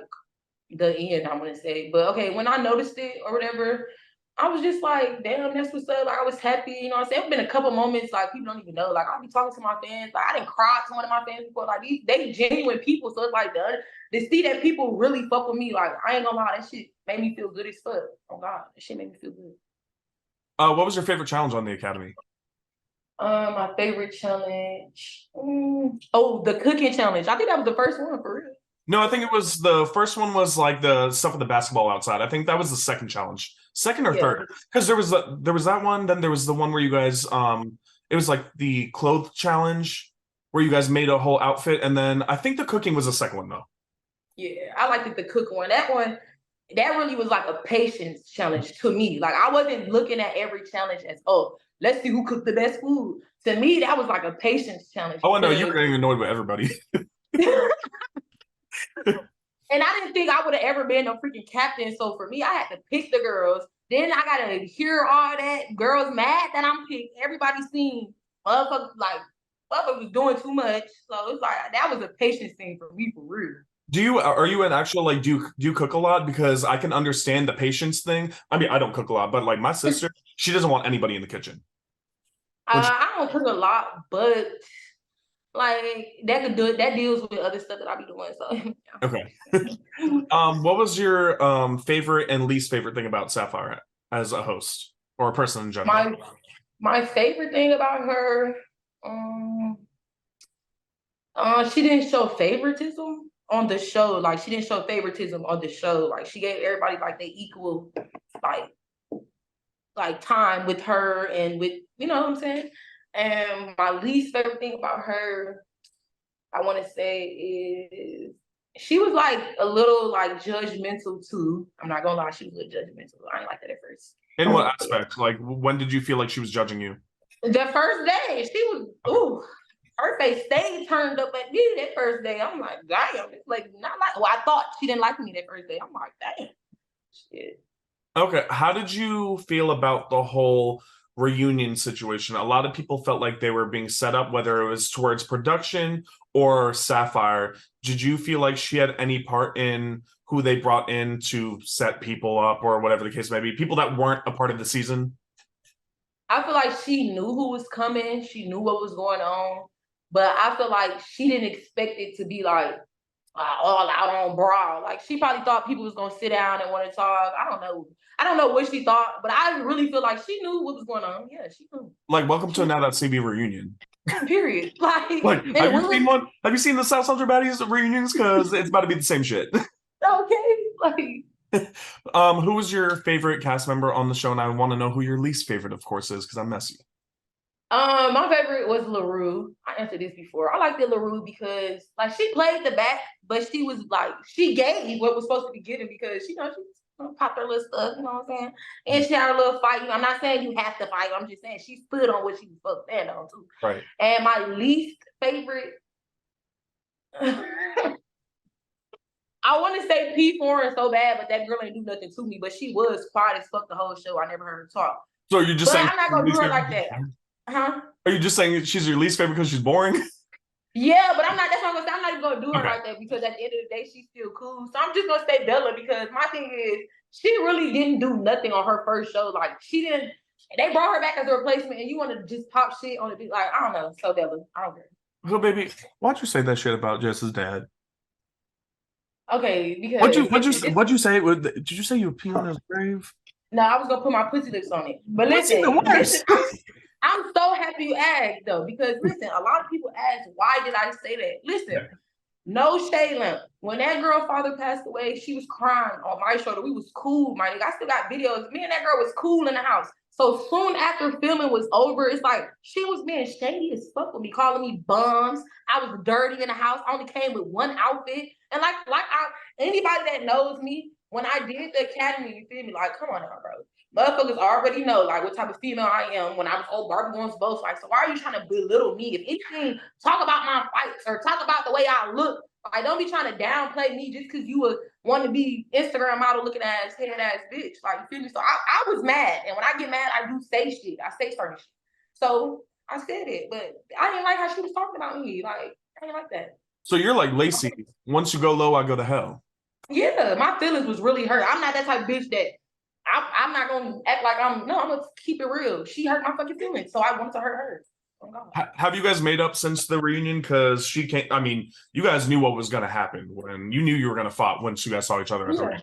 the end, I'm gonna say. But okay, when I noticed it or whatever, I was just like, damn, that's what's up. Like, I was happy, you know what I'm saying? It's been a couple moments like people don't even know. Like, I'll be talking to my fans. Like, I didn't cry to one of my fans before. Like, they genuine people. So it's like to see that people really fuck with me, like, I ain't gonna lie, that shit made me feel good as fuck. Oh God, that shit made me feel good. What was your favorite challenge on the Academy? My favorite challenge. Oh, the cooking challenge. I think that was the first one for real. No, I think it was the first one was like the stuff with the basketball outside. I think that was the second challenge, second or Yeah. third, because there was that one. Then there was the one where you guys it was like the clothes challenge where you guys made a whole outfit, and then I think the cooking was the second one though. Yeah, I liked the cook one. That one, that really was like a patience challenge to me. Like I wasn't looking at every challenge as, oh, let's see who cooked the best food. To me, that was like a patience challenge. Oh, I know you were getting annoyed with everybody. And I didn't think I would have ever been no freaking captain. So for me, I had to pick the girls. Then I gotta hear all that. Girls mad that I'm picked. Everybody seen motherfuckers like motherfuckers was doing too much. So it's like that was a patience thing for me for real. Are you an actual like do you cook a lot? Because I can understand the patience thing. I mean, I don't cook a lot, but like my sister, she doesn't want anybody in the kitchen. I don't cook a lot, but like that could do it. That deals with other stuff that I be doing. So yeah. Okay. What was your favorite and least favorite thing about Sapphire as a host or a person in general? My favorite thing about her, she didn't show favoritism on the show. Like she didn't show favoritism on the show. Like she gave everybody like the equal like time with her and with, you know what I'm saying? And my least favorite thing about her, I want to say is she was like a little like judgmental too. I'm not gonna lie, she was a little judgmental. I didn't like that at first. In what aspect? Like when did you feel like she was judging you? The first day, she was, ooh, her face stayed turned up at me that first day. I'm like, damn, it's like not like, well, I thought she didn't like me that first day. I'm like, damn, shit. Okay, how did you feel about the whole reunion situation? A lot of people felt like they were being set up, whether it was towards production or Sapphire. Did you feel like she had any part in who they brought in to set people up or whatever the case may be? People that weren't a part of the season? I feel like she knew who was coming. She knew what was going on. But I feel like she didn't expect it to be like all out on brawl. Like she probably thought people was gonna sit down and want to talk. I don't know. I don't know what she thought, but I really feel like she knew what was going on. Yeah, she knew. Like, welcome to a NowThatsTV reunion. Period. Like, have you seen one? Have you seen the South Central Baddies reunions? Because it's about to be the same shit. Okay, like. Who was your favorite cast member on the show? And I want to know who your least favorite, of course, is because I'm messy. My favorite was LaRue. I answered this before. I liked the LaRue because like she played the back, but she was like she gave what was supposed to be given because she popped her little stuff, you know what I'm saying? And she had a little fight. I'm not saying you have to fight. I'm just saying she stood on what she was supposed to stand on too. Right. And my least favorite, I want to say P4 so bad, but that girl ain't do nothing to me. But she was quiet as fuck the whole show. I never heard her talk. So you're just saying I'm not gonna do her like that. Huh? Are you just saying she's your least favorite because she's boring? Yeah, but I'm not. That's what I'm gonna say. I'm not even gonna do her like that because at the end of the day, she's still cool. So I'm just gonna say Bella because my thing is she really didn't do nothing on her first show. Like she didn't. They brought her back as a replacement, and you want to just pop shit on it? Like I don't know. So Bella, I don't care. So baby, why'd you say that shit about Jess's dad? Okay, because what'd you say? Did you say you pee on his grave? No, I was gonna put my pussy lips on it. But listen, I'm so happy you asked though, because listen, a lot of people ask, why did I say that? Listen, no shade lamp. When that girl father passed away, she was crying on my shoulder. We was cool, my nigga. I still got videos. Me and that girl was cool in the house. So soon after filming was over, it's like she was being shady as fuck with me, calling me bums. I was dirty in the house. I only came with one outfit. And anybody that knows me, when I did the academy, you feel me? Like, come on now, bro. Motherfuckers already know like what type of female I am when I was old Barbie Wants Both. Like, so why are you trying to belittle me? If anything, talk about my fights or talk about the way I look. Like, don't be trying to downplay me just because you wanting to be Instagram model looking ass, head ass bitch. Like, you feel me? So I was mad. And when I get mad, I do say shit. I say certain shit. So I said it, but I didn't like how she was talking about me. Like, I didn't like that. So you're like Lacey. Once you go low, I go to hell. Yeah, my feelings was really hurt. I'm not that type of bitch that I'm not gonna act like I'm gonna keep it real. She hurt my fucking feelings, so I wanted to hurt her. Oh God. Have you guys made up since the reunion? Because she can't. I mean, you guys knew what was going to happen when you knew you were going to fight once you guys saw each other at the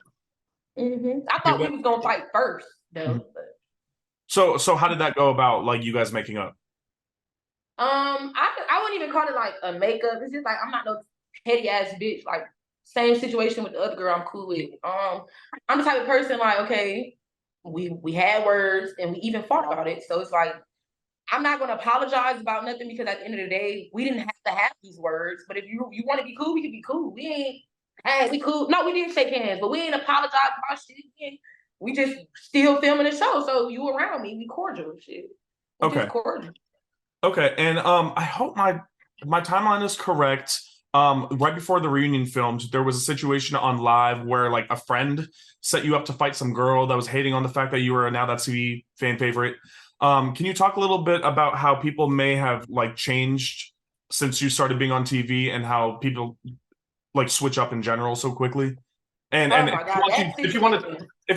reunion. I thought we was gonna fight first, though. Mhm. So how did that go about? Like you guys making up? I wouldn't even call it like a makeup. It's just like I'm not no petty ass bitch. Like same situation with the other girl I'm cool with. I'm the type of person like, okay, we had words and we even fought about it. So it's like I'm not gonna apologize about nothing because at the end of the day, we didn't have to have these words. But if you want to be cool, we can be cool. We ain't hey, we cool. No, we didn't shake hands, but we ain't apologize about shit. We just still filming the show. So you around me, we cordial shit. We Okay. just cordial. Okay, and I hope my timeline is correct. Right before the reunion filmed, there was a situation on live where like a friend set you up to fight some girl that was hating on the fact that you were a NowThatsTV fan favorite. Can you talk a little bit about how people may have like changed since you started being on TV and how people like switch up in general so quickly? And Oh my God, if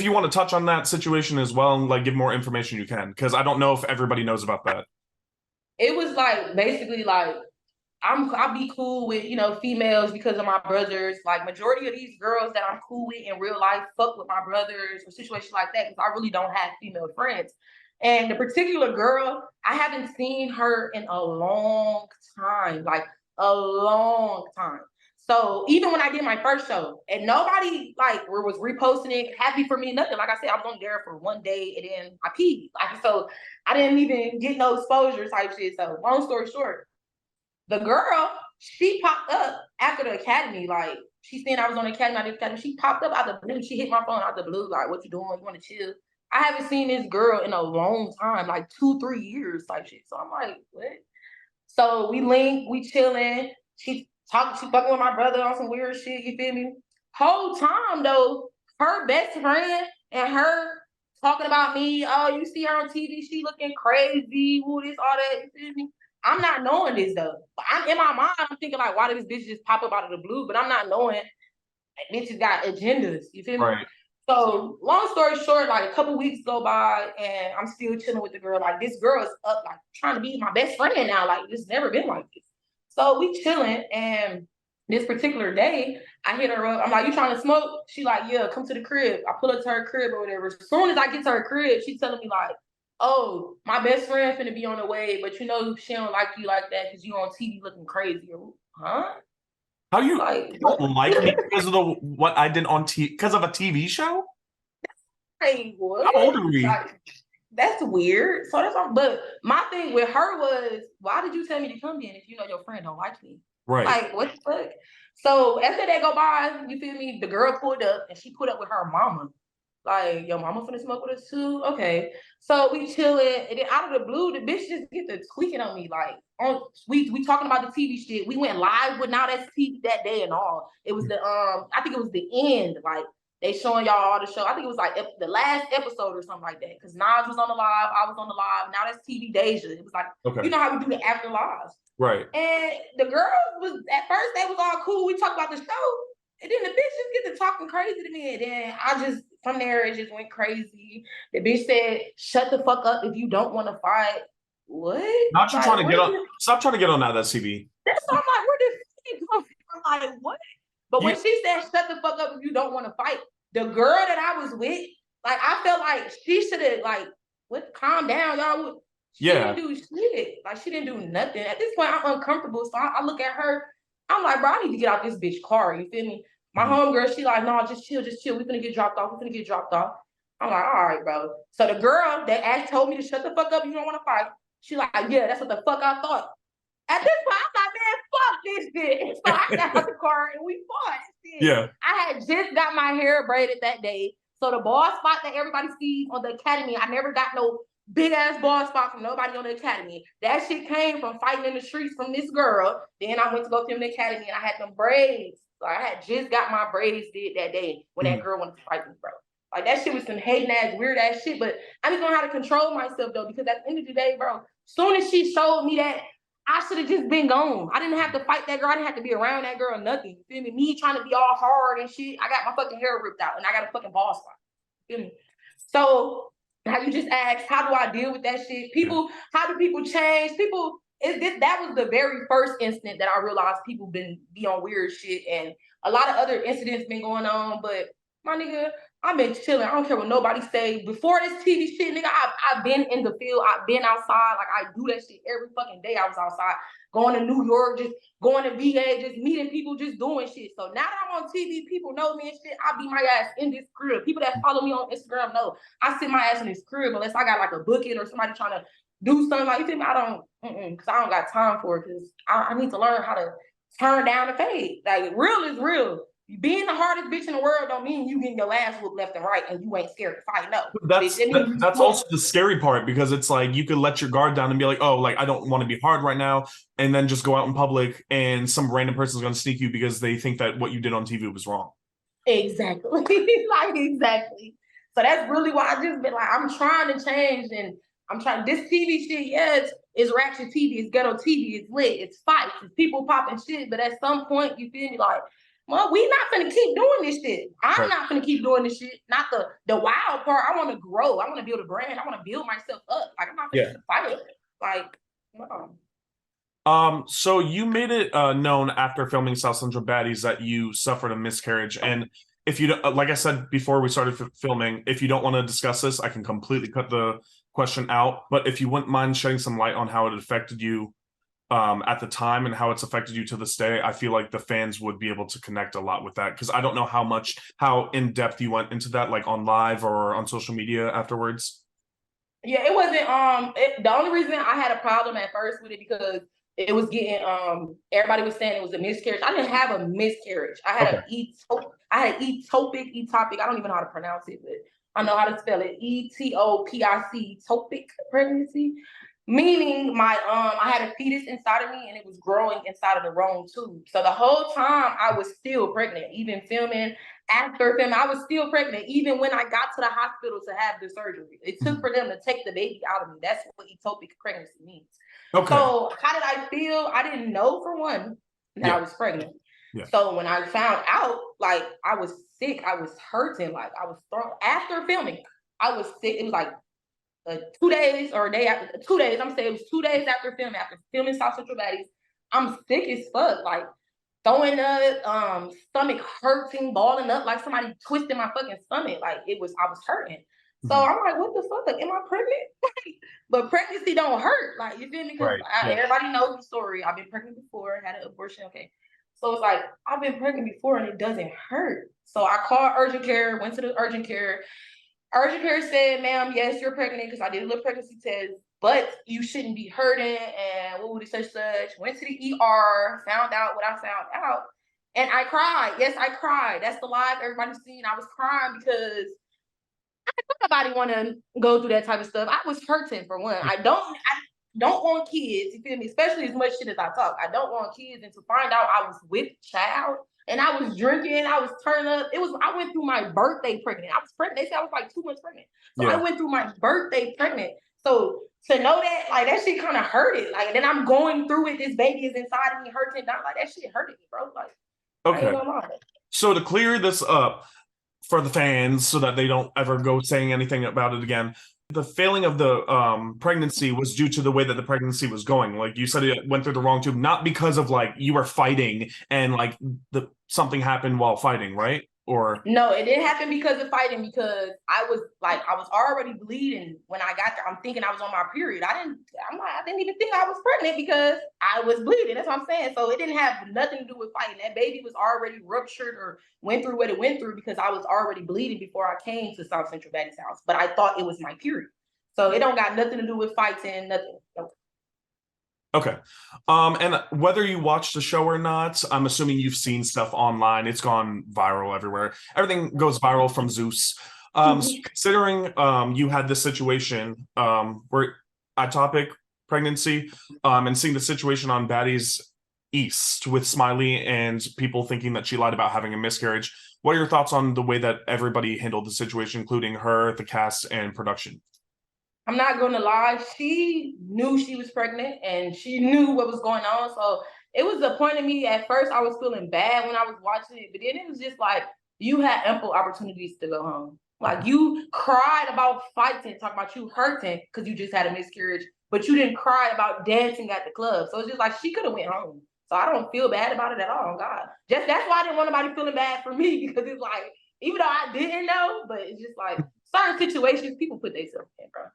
you want to touch on that situation as well and like give more information, you can, because I don't know if everybody knows about that. It was like basically like I'll be cool with, females because of my brothers. Like majority of these girls that I'm cool with in real life fuck with my brothers or situations like that because I really don't have female friends. And the particular girl, I haven't seen her in a long time, like a long time. So even when I did my first show and nobody like was reposting it, happy for me, nothing. Like I said, I was on there for one day and then I peed. Like so I didn't even get no exposure type shit. So long story short, the girl, she popped up after the academy. Like she seen I was on the academy. She popped up out the blue. She hit my phone out the blue. Like, what you doing? You want to chill? I haven't seen this girl in a long time, like 2-3 years type shit. So I'm like, what? So we link, we chilling. She fucking with my brother on some weird shit. You feel me? Whole time though, her best friend and her talking about me. Oh, you see her on TV? She looking crazy. Who this, all that. You feel me? I'm not knowing this though. But I'm in my mind. I'm thinking like, why did this bitch just pop up out of the blue? But I'm not knowing that bitches got agendas. You feel me? Right. So long story short, like a couple weeks go by and I'm still chilling with the girl. Like this girl is up, like trying to be my best friend now. Like it's never been like this. So we chilling and this particular day, I hit her up. I'm like, you trying to smoke? She like, yeah, come to the crib. I pull up to her crib or whatever. As soon as I get to her crib, she telling me like, oh, my best friend finna be on the way, but she don't like you like that because you on TV looking crazy. Huh? How you Like, don't like me because of what I did on because of a TV show? Hey, what? How old are we? Like, that's weird. So that's all. But my thing with her was, why did you tell me to come in if you know your friend don't like me? Right. Like, what the fuck? So after they go by, you feel me? The girl pulled up and she put up with her mama. Like, your mama finna smoke with us too? Okay. So we chilling, and then out of the blue, the bitch just get to tweaking on me. Like, we talking about the TV shit. We went live with NowThatsTV that day and all. It was I think it was the end. Like, they showing y'all all the show. I think it was like the last episode or something like that. Because Nas was on the live, I was on the live. NowThatsTV Deja. It was like, you know how we do the after lives. Right. And the girls was, at first, they was all cool. We talked about the show. And then the bitch just get to talking crazy to me. And then I just, from there, it just went crazy. The bitch said, shut the fuck up if you don't want to fight. What? Not you trying to get on, stop trying to get on NowThatsTV. That's why I'm like, where did she come from? I'm like, what? But when she said, shut the fuck up if you don't want to fight, the girl that I was with, like, I felt like she should have, like, what? Calm down, y'all. She didn't do shit. Like, she didn't do nothing. At this point, I'm uncomfortable. So I look at her. I'm like, bro, I need to get out this bitch car. You feel me? My homegirl, she like, no, just chill. We finna get dropped off. I'm like, all right, bro. So the girl that told me to shut the fuck up, you don't want to fight. She like, yeah, that's what the fuck I thought. At this point, I'm like, man, fuck this bitch. So I got out the car and we fought. Yeah. I had just got my hair braided that day. So the ball spot that everybody sees on the academy, I never got no big ass ball spot from nobody on the academy. That shit came from fighting in the streets from this girl. Then I went to go film the academy and I had them braids. Like I had just got my braids did that day when that girl wanted to fight me, bro. Like that shit was some hating ass, weird ass shit. But I just know how to control myself though, because at the end of the day, bro, soon as she showed me that, I should have just been gone. I didn't have to fight that girl. I didn't have to be around that girl or nothing. You feel me? Me trying to be all hard and shit. I got my fucking hair ripped out and I got a fucking ball spot. You feel me? So how you just asked, how do I deal with that shit? People, how do people change? People, that was the very first incident that I realized people be on weird shit, and a lot of other incidents been going on. But my nigga, I've been chilling. I don't care what nobody say. Before this TV shit, nigga, I've been in the field. I've been outside. Like I do that shit every fucking day. I was outside, going to New York, just going to VA, just meeting people, just doing shit. So now that I'm on TV, people know me and shit. I be my ass in this crib. People that follow me on Instagram know I sit my ass in this crib unless I got like a booking or somebody trying to do something like, you feel me? I don't, because I don't got time for it, because I need to learn how to turn down the fade. Like real is real. Being the hardest bitch in the world don't mean you getting your ass whooped left and right and you ain't scared to fight. No. That's also the scary part, because it's like you could let your guard down and be like, oh, like I don't want to be hard right now, and then just go out in public and some random person's gonna sneak you because they think that what you did on TV was wrong. Exactly. Like exactly. So that's really why I just been like, I'm trying to change, and I'm trying this TV shit, yes, it's ratchet TV, it's ghetto TV, it's lit, it's fights, it's people popping shit, but at some point you feel me like, well, we not gonna keep doing this shit. I'm not gonna keep doing this shit. Not the wild part. I want to grow. I want to build a brand. I want to build myself up. Like I'm not gonna fight it. Like, no. So you made it known after filming South Central Baddies that you suffered a miscarriage, and if you like I said before we started filming, if you don't want to discuss this, I can completely cut the question out. But if you wouldn't mind shedding some light on how it affected you at the time and how it's affected you to this day, I feel like the fans would be able to connect a lot with that, because I don't know how in depth you went into that, like on live or on social media afterwards. Yeah, it wasn't. The only reason I had a problem at first with it because it was getting everybody was saying it was a miscarriage. I didn't have a miscarriage. I had ectopic. I don't even know how to pronounce it, but I know how to spell it. Etopic, topic pregnancy. Meaning I had a fetus inside of me and it was growing inside of the wrong tube. So the whole time I was still pregnant, even filming, after filming, I was still pregnant, even when I got to the hospital to have the surgery. It took for them to take the baby out of me. That's what ectopic pregnancy means. Okay. So how did I feel? I didn't know, for one, that I was pregnant. Yeah. So when I found out, like I was sick, I was hurting, like I was thrown after filming. I was sick. It was like 2 days or a day after 2 days. I'm saying it was 2 days after filming South Central Baddies. I'm sick as fuck, like throwing up, stomach hurting, balling up, like somebody twisted my fucking stomach. Like I was hurting. So I'm like, what the fuck? Am I pregnant? But pregnancy don't hurt. Like, you feel me? Because everybody knows the story. I've been pregnant before, had an abortion. Okay. So it's like, I've been pregnant before and it doesn't hurt. So I called urgent care, went to the urgent care. Urgent care said, ma'am, yes, you're pregnant, because I did a little pregnancy test, but you shouldn't be hurting, and what would it such? Went to the ER, found out what I found out, and I cried. Yes, I cried. That's the live everybody's seen. I was crying because nobody want to go through that type of stuff. I was hurting, for one. I don't want kids, you feel me? Especially as much shit as I talk. I don't want kids, and to find out I was with child, and I was drinking, I was turning up. I went through my birthday pregnant. I was pregnant. They said I was like 2 months pregnant. So I went through my birthday pregnant. So to know that, like, that shit kind of hurted. Like, and then I'm going through it. This baby is inside of me hurting down. Like, that shit hurted me, bro. Like, okay. I ain't gonna lie. So to clear this up for the fans so that they don't ever go saying anything about it again, the failing of the pregnancy was due to the way that the pregnancy was going. Like you said, it went through the wrong tube, not because of like you were fighting and like something happened while fighting, right? Or no, it didn't happen because of fighting, because I was already bleeding when I got there. I'm thinking I was on my period. I didn't even think I was pregnant because I was bleeding. That's what I'm saying. So it didn't have nothing to do with fighting. That baby was already ruptured or went through what it went through because I was already bleeding before I came to South Central Baddies' house. But I thought it was my period. So it don't got nothing to do with fighting, nothing. Nope. Okay. And whether you watch the show or not, I'm assuming you've seen stuff online. It's gone viral everywhere. Everything goes viral from Zeus. So considering you had this situation where ectopic pregnancy and seeing the situation on Baddies, east with Smiley and people thinking that she lied about having a miscarriage. What are your thoughts on the way that everybody handled the situation, including her, the cast, and production? I'm not gonna lie, she knew she was pregnant and she knew what was going on. So it was a point of me at first, I was feeling bad when I was watching it, but then it was just like you had ample opportunities to go home. Like you cried about fighting, talking about you hurting because you just had a miscarriage, but you didn't cry about dancing at the club. So it's just like she could have went home. So I don't feel bad about it at all. God, just that's why I didn't want nobody feeling bad for me because it's like even though I didn't know, but it's just like certain situations people put themselves in, bro.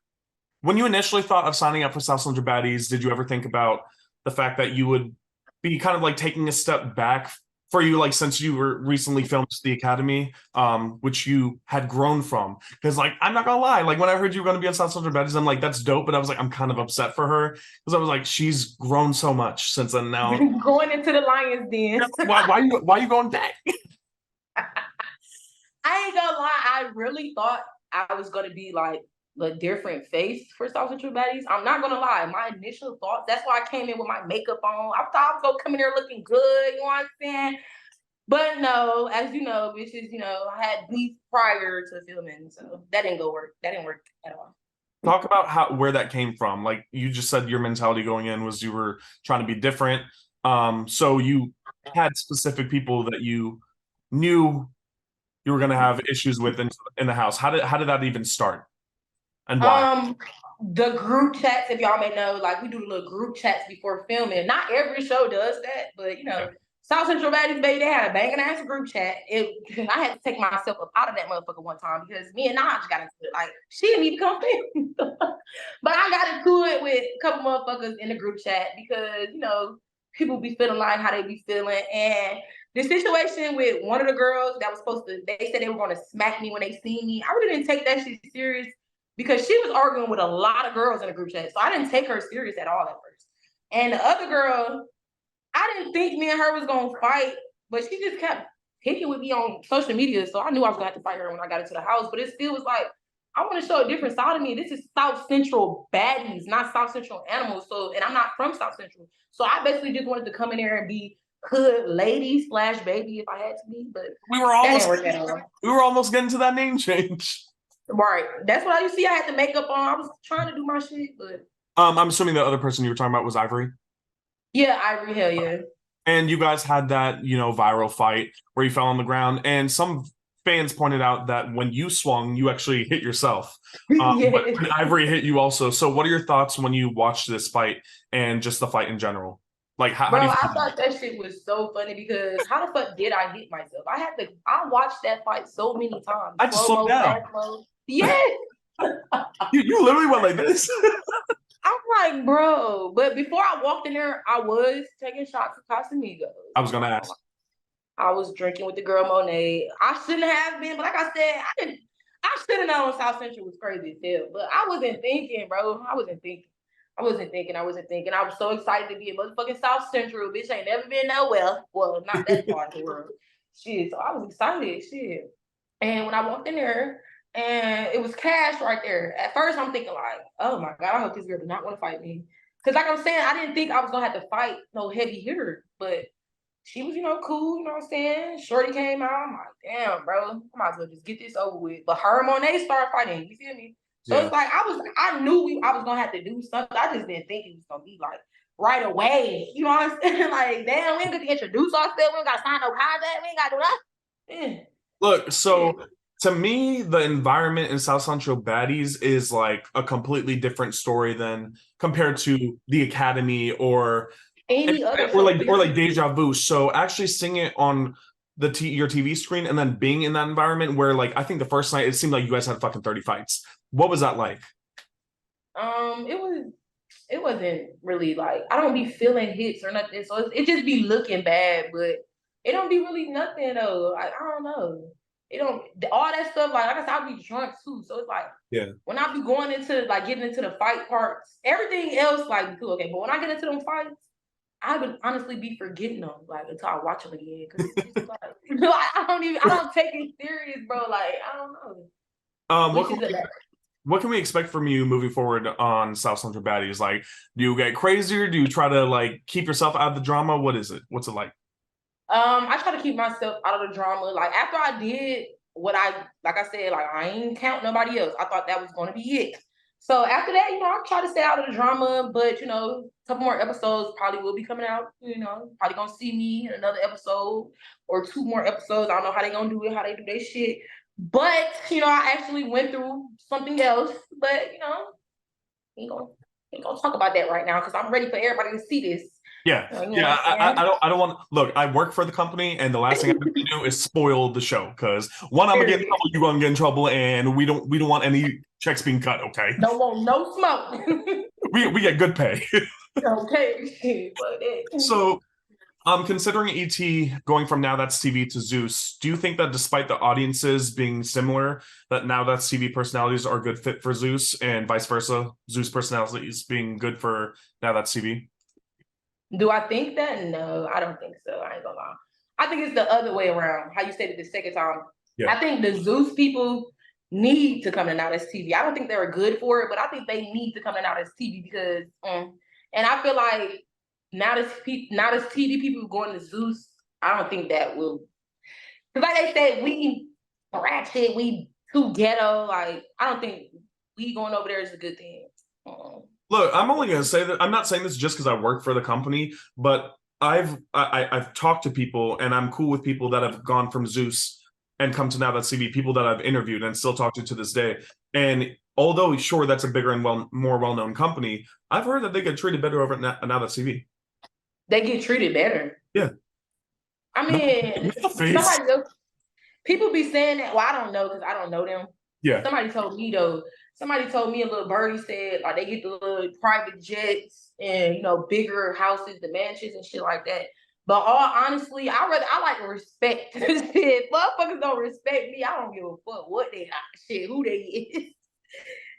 When you initially thought of signing up for South Central Baddies, did you ever think about the fact that you would be kind of like taking a step back for you, like since you were recently filmed the Academy, which you had grown from? Because like I'm not gonna lie, like when I heard you were gonna be on South Central Baddies, I'm like that's dope, but I was like I'm kind of upset for her because I was like she's grown so much since then. Now Going into the lion's den. why you going back? I ain't gonna lie, I really thought I was gonna be like a different face for South Central Baddies. I'm not gonna lie, my initial thoughts, that's why I came in with my makeup on. I thought I was gonna come in there looking good, you know what I'm saying? But no, as you know, bitches, you know, I had beef prior to filming, so that didn't go work. That didn't work at all. Talk about where that came from. Like you just said, your mentality going in was you were trying to be different. So you had specific people that you knew you were going to have issues with in the house. How did that even start, and why? The group chats, if y'all may know, like we do the little group chats before filming. Not every show does that, but you know, South Central Baddies, baby, they had a banging ass group chat. I had to take myself up out of that motherfucker one time because me and Naj got into it. Like she didn't need to come in, but I got into it with a couple motherfuckers in the group chat because you know people be feeling like how they be feeling, and the situation with one of the girls that was supposed to, they said they were going to smack me when they seen me. I really didn't take that shit serious because she was arguing with a lot of girls in the group chat. So I didn't take her serious at all at first. And the other girl, I didn't think me and her was gonna fight, but she just kept picking with me on social media. So I knew I was gonna have to fight her when I got into the house. But it still was like, I want to show a different side of me. This is South Central Baddies, not South Central Animals. So, and I'm not from South Central. So I basically just wanted to come in there and be hood lady / baby if I had to be. But We were almost getting to that name change. Right. That's what you see. I had the makeup on. I was trying to do my shit, but I'm assuming the other person you were talking about was Ivory. yeah, Ivory, hell yeah. And you guys had that, viral fight where you fell on the ground, and some fans pointed out that when you swung, you actually hit yourself. Yeah. But Ivory hit you also. So, what are your thoughts when you watched this fight and just the fight in general? Like, how Bro, do you I thought that shit was so funny because how the fuck did I hit myself? I watched that fight so many times. I just slow down. Yes. You literally went like this. I'm like, bro. But before I walked in there, I was taking shots of Casamigos. I was gonna ask. I was drinking with the girl Monet. I shouldn't have been, but like I said, I should have known South Central was crazy as hell. But I wasn't thinking, bro. I wasn't thinking. I was so excited to be a motherfucking South Central. Bitch ain't never been nowhere. Well, not that part of the world. Shit. So I was excited. Shit. And when I walked in there, and it was Cash right there. At first, I'm thinking like, oh my God, I hope this girl does not want to fight me. Because like I'm saying, I didn't think I was going to have to fight no heavy hitter. But she was, cool, you know what I'm saying? Shorty came out. I'm like, damn, bro, I might as well just get this over with. But her and Monet started fighting. You feel me? So it's like I knew I was gonna have to do something. I just didn't think it was gonna be like right away. You know what I'm saying? Like, damn, we ain't gonna introduce ourselves. We ain't gotta sign no contract. We ain't gotta do that. Yeah. Look, so to me, the environment in South Central Baddies is like a completely different story than compared to the Academy or any other or like Deja Vu. So actually seeing it on your TV screen and then being in that environment where like I think the first night it seemed like you guys had fucking 30 fights. What was that like? It wasn't really like I don't be feeling hits or nothing. So it just be looking bad, but it don't be really nothing though. Like, I don't know. It don't all that stuff, like I said, I'll be drunk too. So it's like when I be going into like getting into the fight parts, everything else like cool, okay. But when I get into them fights, I would honestly be forgetting them like until I watch them again. Cause it's just like, I don't take it serious, bro. Like, I don't know. what can we expect from you moving forward on South Central Baddies? Like, do you get crazier? Do you try to like keep yourself out of the drama? What is it? What's it like? I try to keep myself out of the drama. Like after I did what like I said, like I ain't count nobody else. I thought that was going to be it. So after that, I try to stay out of the drama. But a couple more episodes probably will be coming out. Probably gonna see me in another episode or two more episodes. I don't know how they gonna do it, how they do their shit. But I actually went through something else. But ain't gonna talk about that right now because I'm ready for everybody to see this. Yeah, yeah. I don't want. Look, I work for the company, and the last thing I want to do is spoil the show. Because one, I'm gonna get in trouble. You're gonna get in trouble, and we don't want any checks being cut. Okay. Don't want no smoke. we get good pay. Okay. So, considering ET going from Now That's TV to Zeus, do you think that despite the audiences being similar, that Now That's TV personalities are a good fit for Zeus, and vice versa, Zeus personalities being good for Now That's TV? Do I think that? No, I don't think so. I ain't gonna lie. I think it's the other way around. How you said it the second time. Yeah. I think the Zeus people need to come to Now That's TV. I don't think they're good for it, but I think they need to come to Now That's TV because, and I feel like Now That's TV people going to Zeus. I don't think that will. Because like they said, we ratchet, we too ghetto. Like I don't think we going over there is a good thing. Look, I'm only going to say that I'm not saying this just because I work for the company, but I've talked to people and I'm cool with people that have gone from Zeus and come to Now That's TV, people that I've interviewed and still talk to this day. And although sure that's a bigger and more well-known company, I've heard that they get treated better over at Now That's TV. They get treated better. Yeah. I mean, somebody else, people be saying that. Well, I don't know because I don't know them. Yeah. Somebody told me though. Somebody told me a little birdie said like they get the little private jets and bigger houses, the mansions and shit like that. But all honestly, I like respect. Shit, motherfuckers don't respect me. I don't give a fuck what they shit, who they is.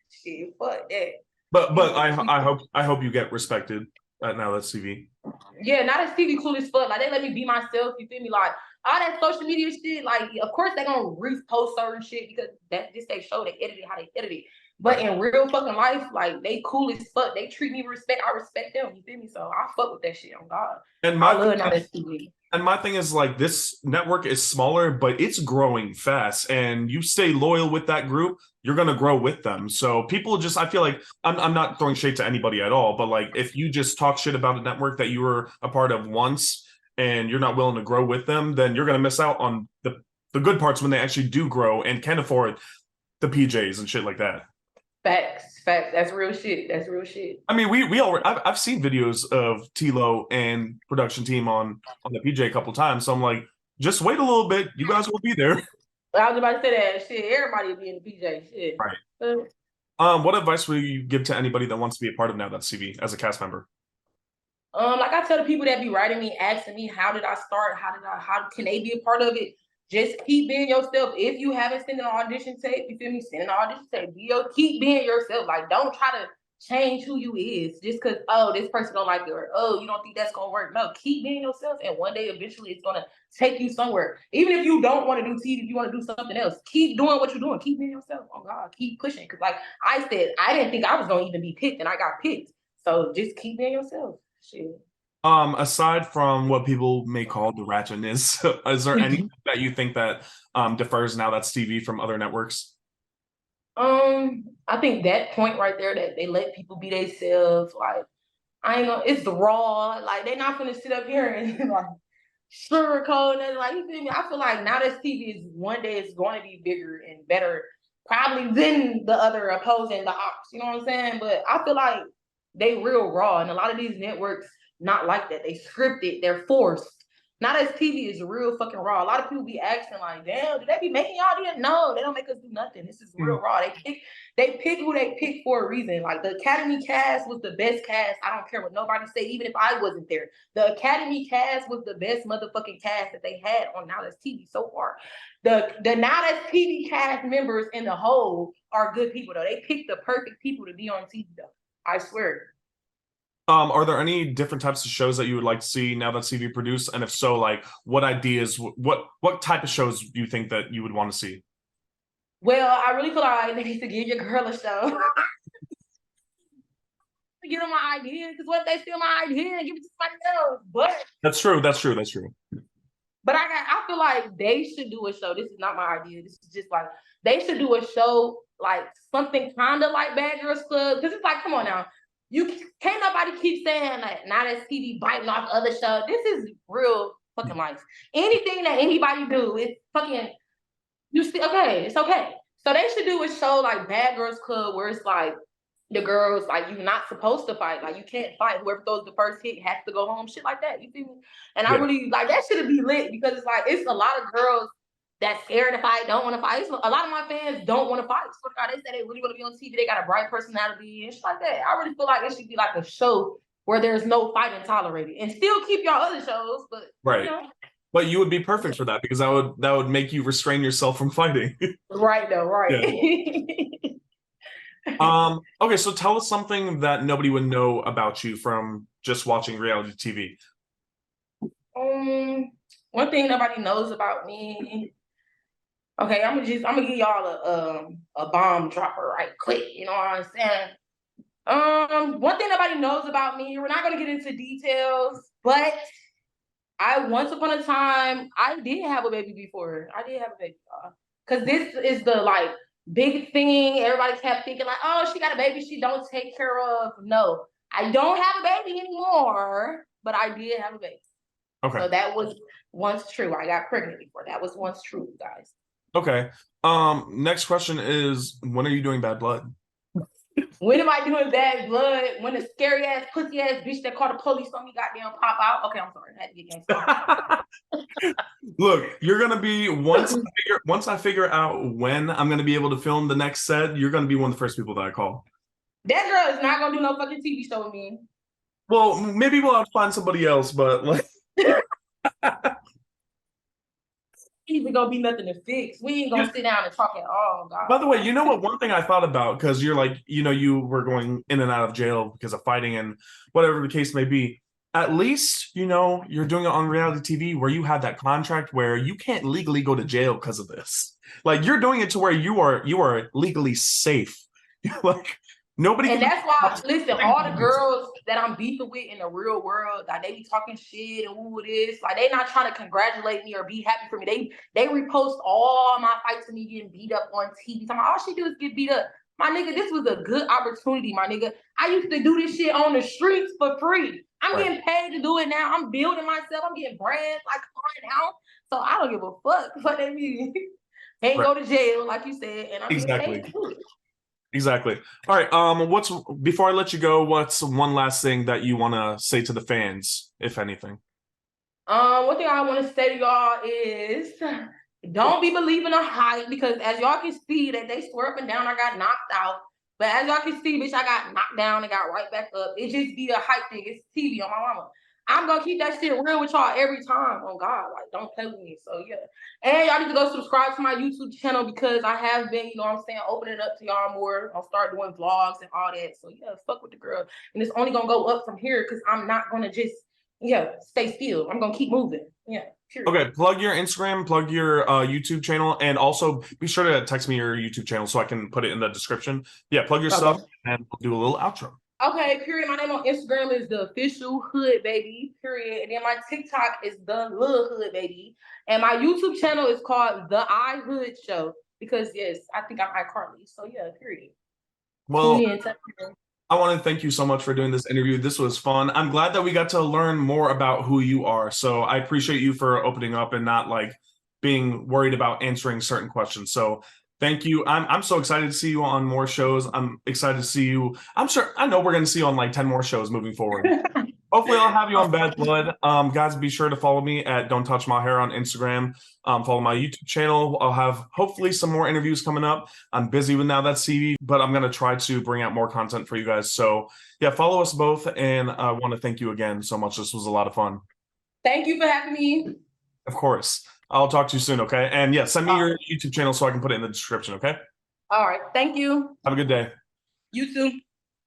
Shit, fuck that. But I hope you get respected at Now That's TV. Yeah, Now That's TV cool as fuck. Like they let me be myself. You feel me? Like all that social media shit. Like of course they gonna repost certain shit because this they show they edit it how they edit it. But in real fucking life, like they cool as fuck. They treat me with respect. I respect them. You feel me? So I fuck with that shit on God. And I love Now That's TV. And my thing is like this network is smaller, but it's growing fast. And you stay loyal with that group, you're gonna grow with them. So people just, I feel like I'm not throwing shade to anybody at all, but like if you just talk shit about a network that you were a part of once and you're not willing to grow with them, then you're gonna miss out on the good parts when they actually do grow and can afford the PJs and shit like that. Facts. That's real shit. That's real shit. I mean, I've seen videos of T-Lo and production team on the PJ a couple times. So I'm like, just wait a little bit. You guys will be there. I was about to say that shit. Everybody will be in the PJ shit. Right. What advice would you give to anybody that wants to be a part of Now That's TV as a cast member? Like I tell the people that be writing me, asking me, how did I start? How can they be a part of it? Just keep being yourself. If you haven't sent an audition tape, you feel me? Send an audition tape. Keep being yourself. Like, don't try to change who you is just because, this person don't like it or, you don't think that's going to work. No, keep being yourself. And one day, eventually, it's going to take you somewhere. Even if you don't want to do TV, if you want to do something else, keep doing what you're doing. Keep being yourself. Oh, God, keep pushing. Because like I said, I didn't think I was going to even be picked, and I got picked. So just keep being yourself. Shit. Aside from what people may call the ratchetness, is there anything that you think that differs Now That's TV from other networks? I think that point right there that they let people be themselves. Like, I ain't gonna, it's raw. Like, they're not gonna sit up here and like sugarcoat and like, you feel me? I feel like Now That's TV is one day it's going to be bigger and better, probably than the other opposing the ops. You know what I'm saying? But I feel like they real raw, and a lot of these networks not like that. They scripted, they're forced. Now That's TV is real fucking raw. A lot of people be asking like, damn, do they be making y'all do that? No, they don't make us do nothing. This is real raw. They pick who they pick for a reason. Like the Academy cast was the best cast. I don't care what nobody say, even if I wasn't there. The Academy cast was the best motherfucking cast that they had on Now That's TV so far. The Now That's TV cast members in the whole are good people though. They pick the perfect people to be on TV though. I swear. Are there any different types of shows that you would like to see Now That's TV produce? And if so, like what ideas, what type of shows do you think that you would want to see? Well, I really feel like they need to give your girl a show. Give them my idea, because what if they steal my idea and give it to somebody else? That's true. That's true. That's true. But I feel like they should do a show. This is not my idea. This is just like they should do a show like something kind of like Bad Girls Club. Because it's like, come on now, you can't nobody keep saying that now that TV biting off other shows. This is real fucking life. Anything that anybody do, it's fucking you see. Okay, it's okay. So they should do a show like Bad Girls Club where it's like the girls, like, you're not supposed to fight. Like, you can't fight. Whoever throws the first hit has to go home. Shit like that. You feel me? And I really, like, that should be lit because it's like, it's a lot of girls that scared to fight, don't want to fight. A lot of my fans don't want to fight. So they say they really want to be on TV. They got a bright personality and shit like that. I really feel like it should be like a show where there's no fighting tolerated and still keep y'all other shows. But, right. You know. But you would be perfect for that because that would make you restrain yourself from fighting. Right, though. Right. Yeah. Okay, so tell us something that nobody would know about you from just watching reality TV. One thing nobody knows about me. Okay, I'm gonna give y'all a bomb dropper right quick. You know what I'm saying? One thing nobody knows about me. We're not gonna get into details, but once upon a time I did have a baby before. I did have a baby, because this is the like big thing. Everybody kept thinking like, oh, she got a baby she don't take care of. No, I don't have a baby anymore, but I did have a baby. Okay. So that was once true. I got pregnant before. That was once true, guys. Okay. Next question is, when are you doing Bad Blood? When am I doing Bad Blood? When the scary ass, pussy ass bitch that called the police on me goddamn pop out. Okay, I'm sorry. I had to get gangster. Look, you're gonna be once I figure out when I'm gonna be able to film the next set, you're gonna be one of the first people that I call. That girl is not gonna do no fucking TV show with me. Well, maybe we'll have to find somebody else, but like even gonna be nothing to fix. We ain't gonna sit down and talk at all, God. By the way, you know what? One thing I thought about, because you're like, you know, you were going in and out of jail because of fighting and whatever the case may be. At least, you know, you're doing it on reality TV where you have that contract where you can't legally go to jail because of this. Like, you're doing it to where you are legally safe. Like, nobody. And that's why, listen, all the girls that I'm beefing with in the real world, like, they be talking shit and who it is, like, they not trying to congratulate me or be happy for me. They repost all my fights of me getting beat up on TV. All she do is get beat up. My nigga, this was a good opportunity, my nigga. I used to do this shit on the streets for free. I'm getting paid to do it now. I'm building myself. I'm getting brands like right now. So I don't give a fuck what they mean. Ain't go to jail, like you said, and I'm exactly. getting paid to do it. Exactly. All right. Before I let you go, what's one last thing that you want to say to the fans, if anything? One thing I want to say to y'all is don't be believing a hype, because as y'all can see that they swear up and down I got knocked out. But as y'all can see, bitch, I got knocked down and got right back up. It just be a hype thing. It's TV on my mama. I'm gonna keep that shit real with y'all every time. Oh God, like, don't play with me. So yeah. And y'all need to go subscribe to my YouTube channel because I have been, you know what I'm saying, opening it up to y'all more. I'll start doing vlogs and all that. So yeah, fuck with the girl. And it's only gonna go up from here because I'm not gonna just stay still. I'm gonna keep moving. Yeah. Period. Okay, plug your Instagram, plug your YouTube channel, and also be sure to text me your YouTube channel so I can put it in the description. Yeah, plug your stuff and we'll do a little outro. Okay, period. My name on Instagram is the official Hood Baby, period. And then my TikTok is the Lil Hood Baby. And my YouTube channel is called The iHood Show because, yes, I think I'm iCarly. So, yeah, period. Well, I want to thank you so much for doing this interview. This was fun. I'm glad that we got to learn more about who you are. So I appreciate you for opening up and not like being worried about answering certain questions. So thank you. I'm so excited to see you on more shows. I'm excited to see you. I know we're going to see you on like 10 more shows moving forward. Hopefully I'll have you on Bad Blood. Guys, be sure to follow me at Don't Touch Maher on Instagram. Follow my YouTube channel. I'll have hopefully some more interviews coming up. I'm busy with NowThatsTV, but I'm going to try to bring out more content for you guys. So yeah, follow us both. And I want to thank you again so much. This was a lot of fun. Thank you for having me. Of course. I'll talk to you soon, okay? And yeah, send me your YouTube channel so I can put it in the description, okay? All right. Thank you. Have a good day. You too.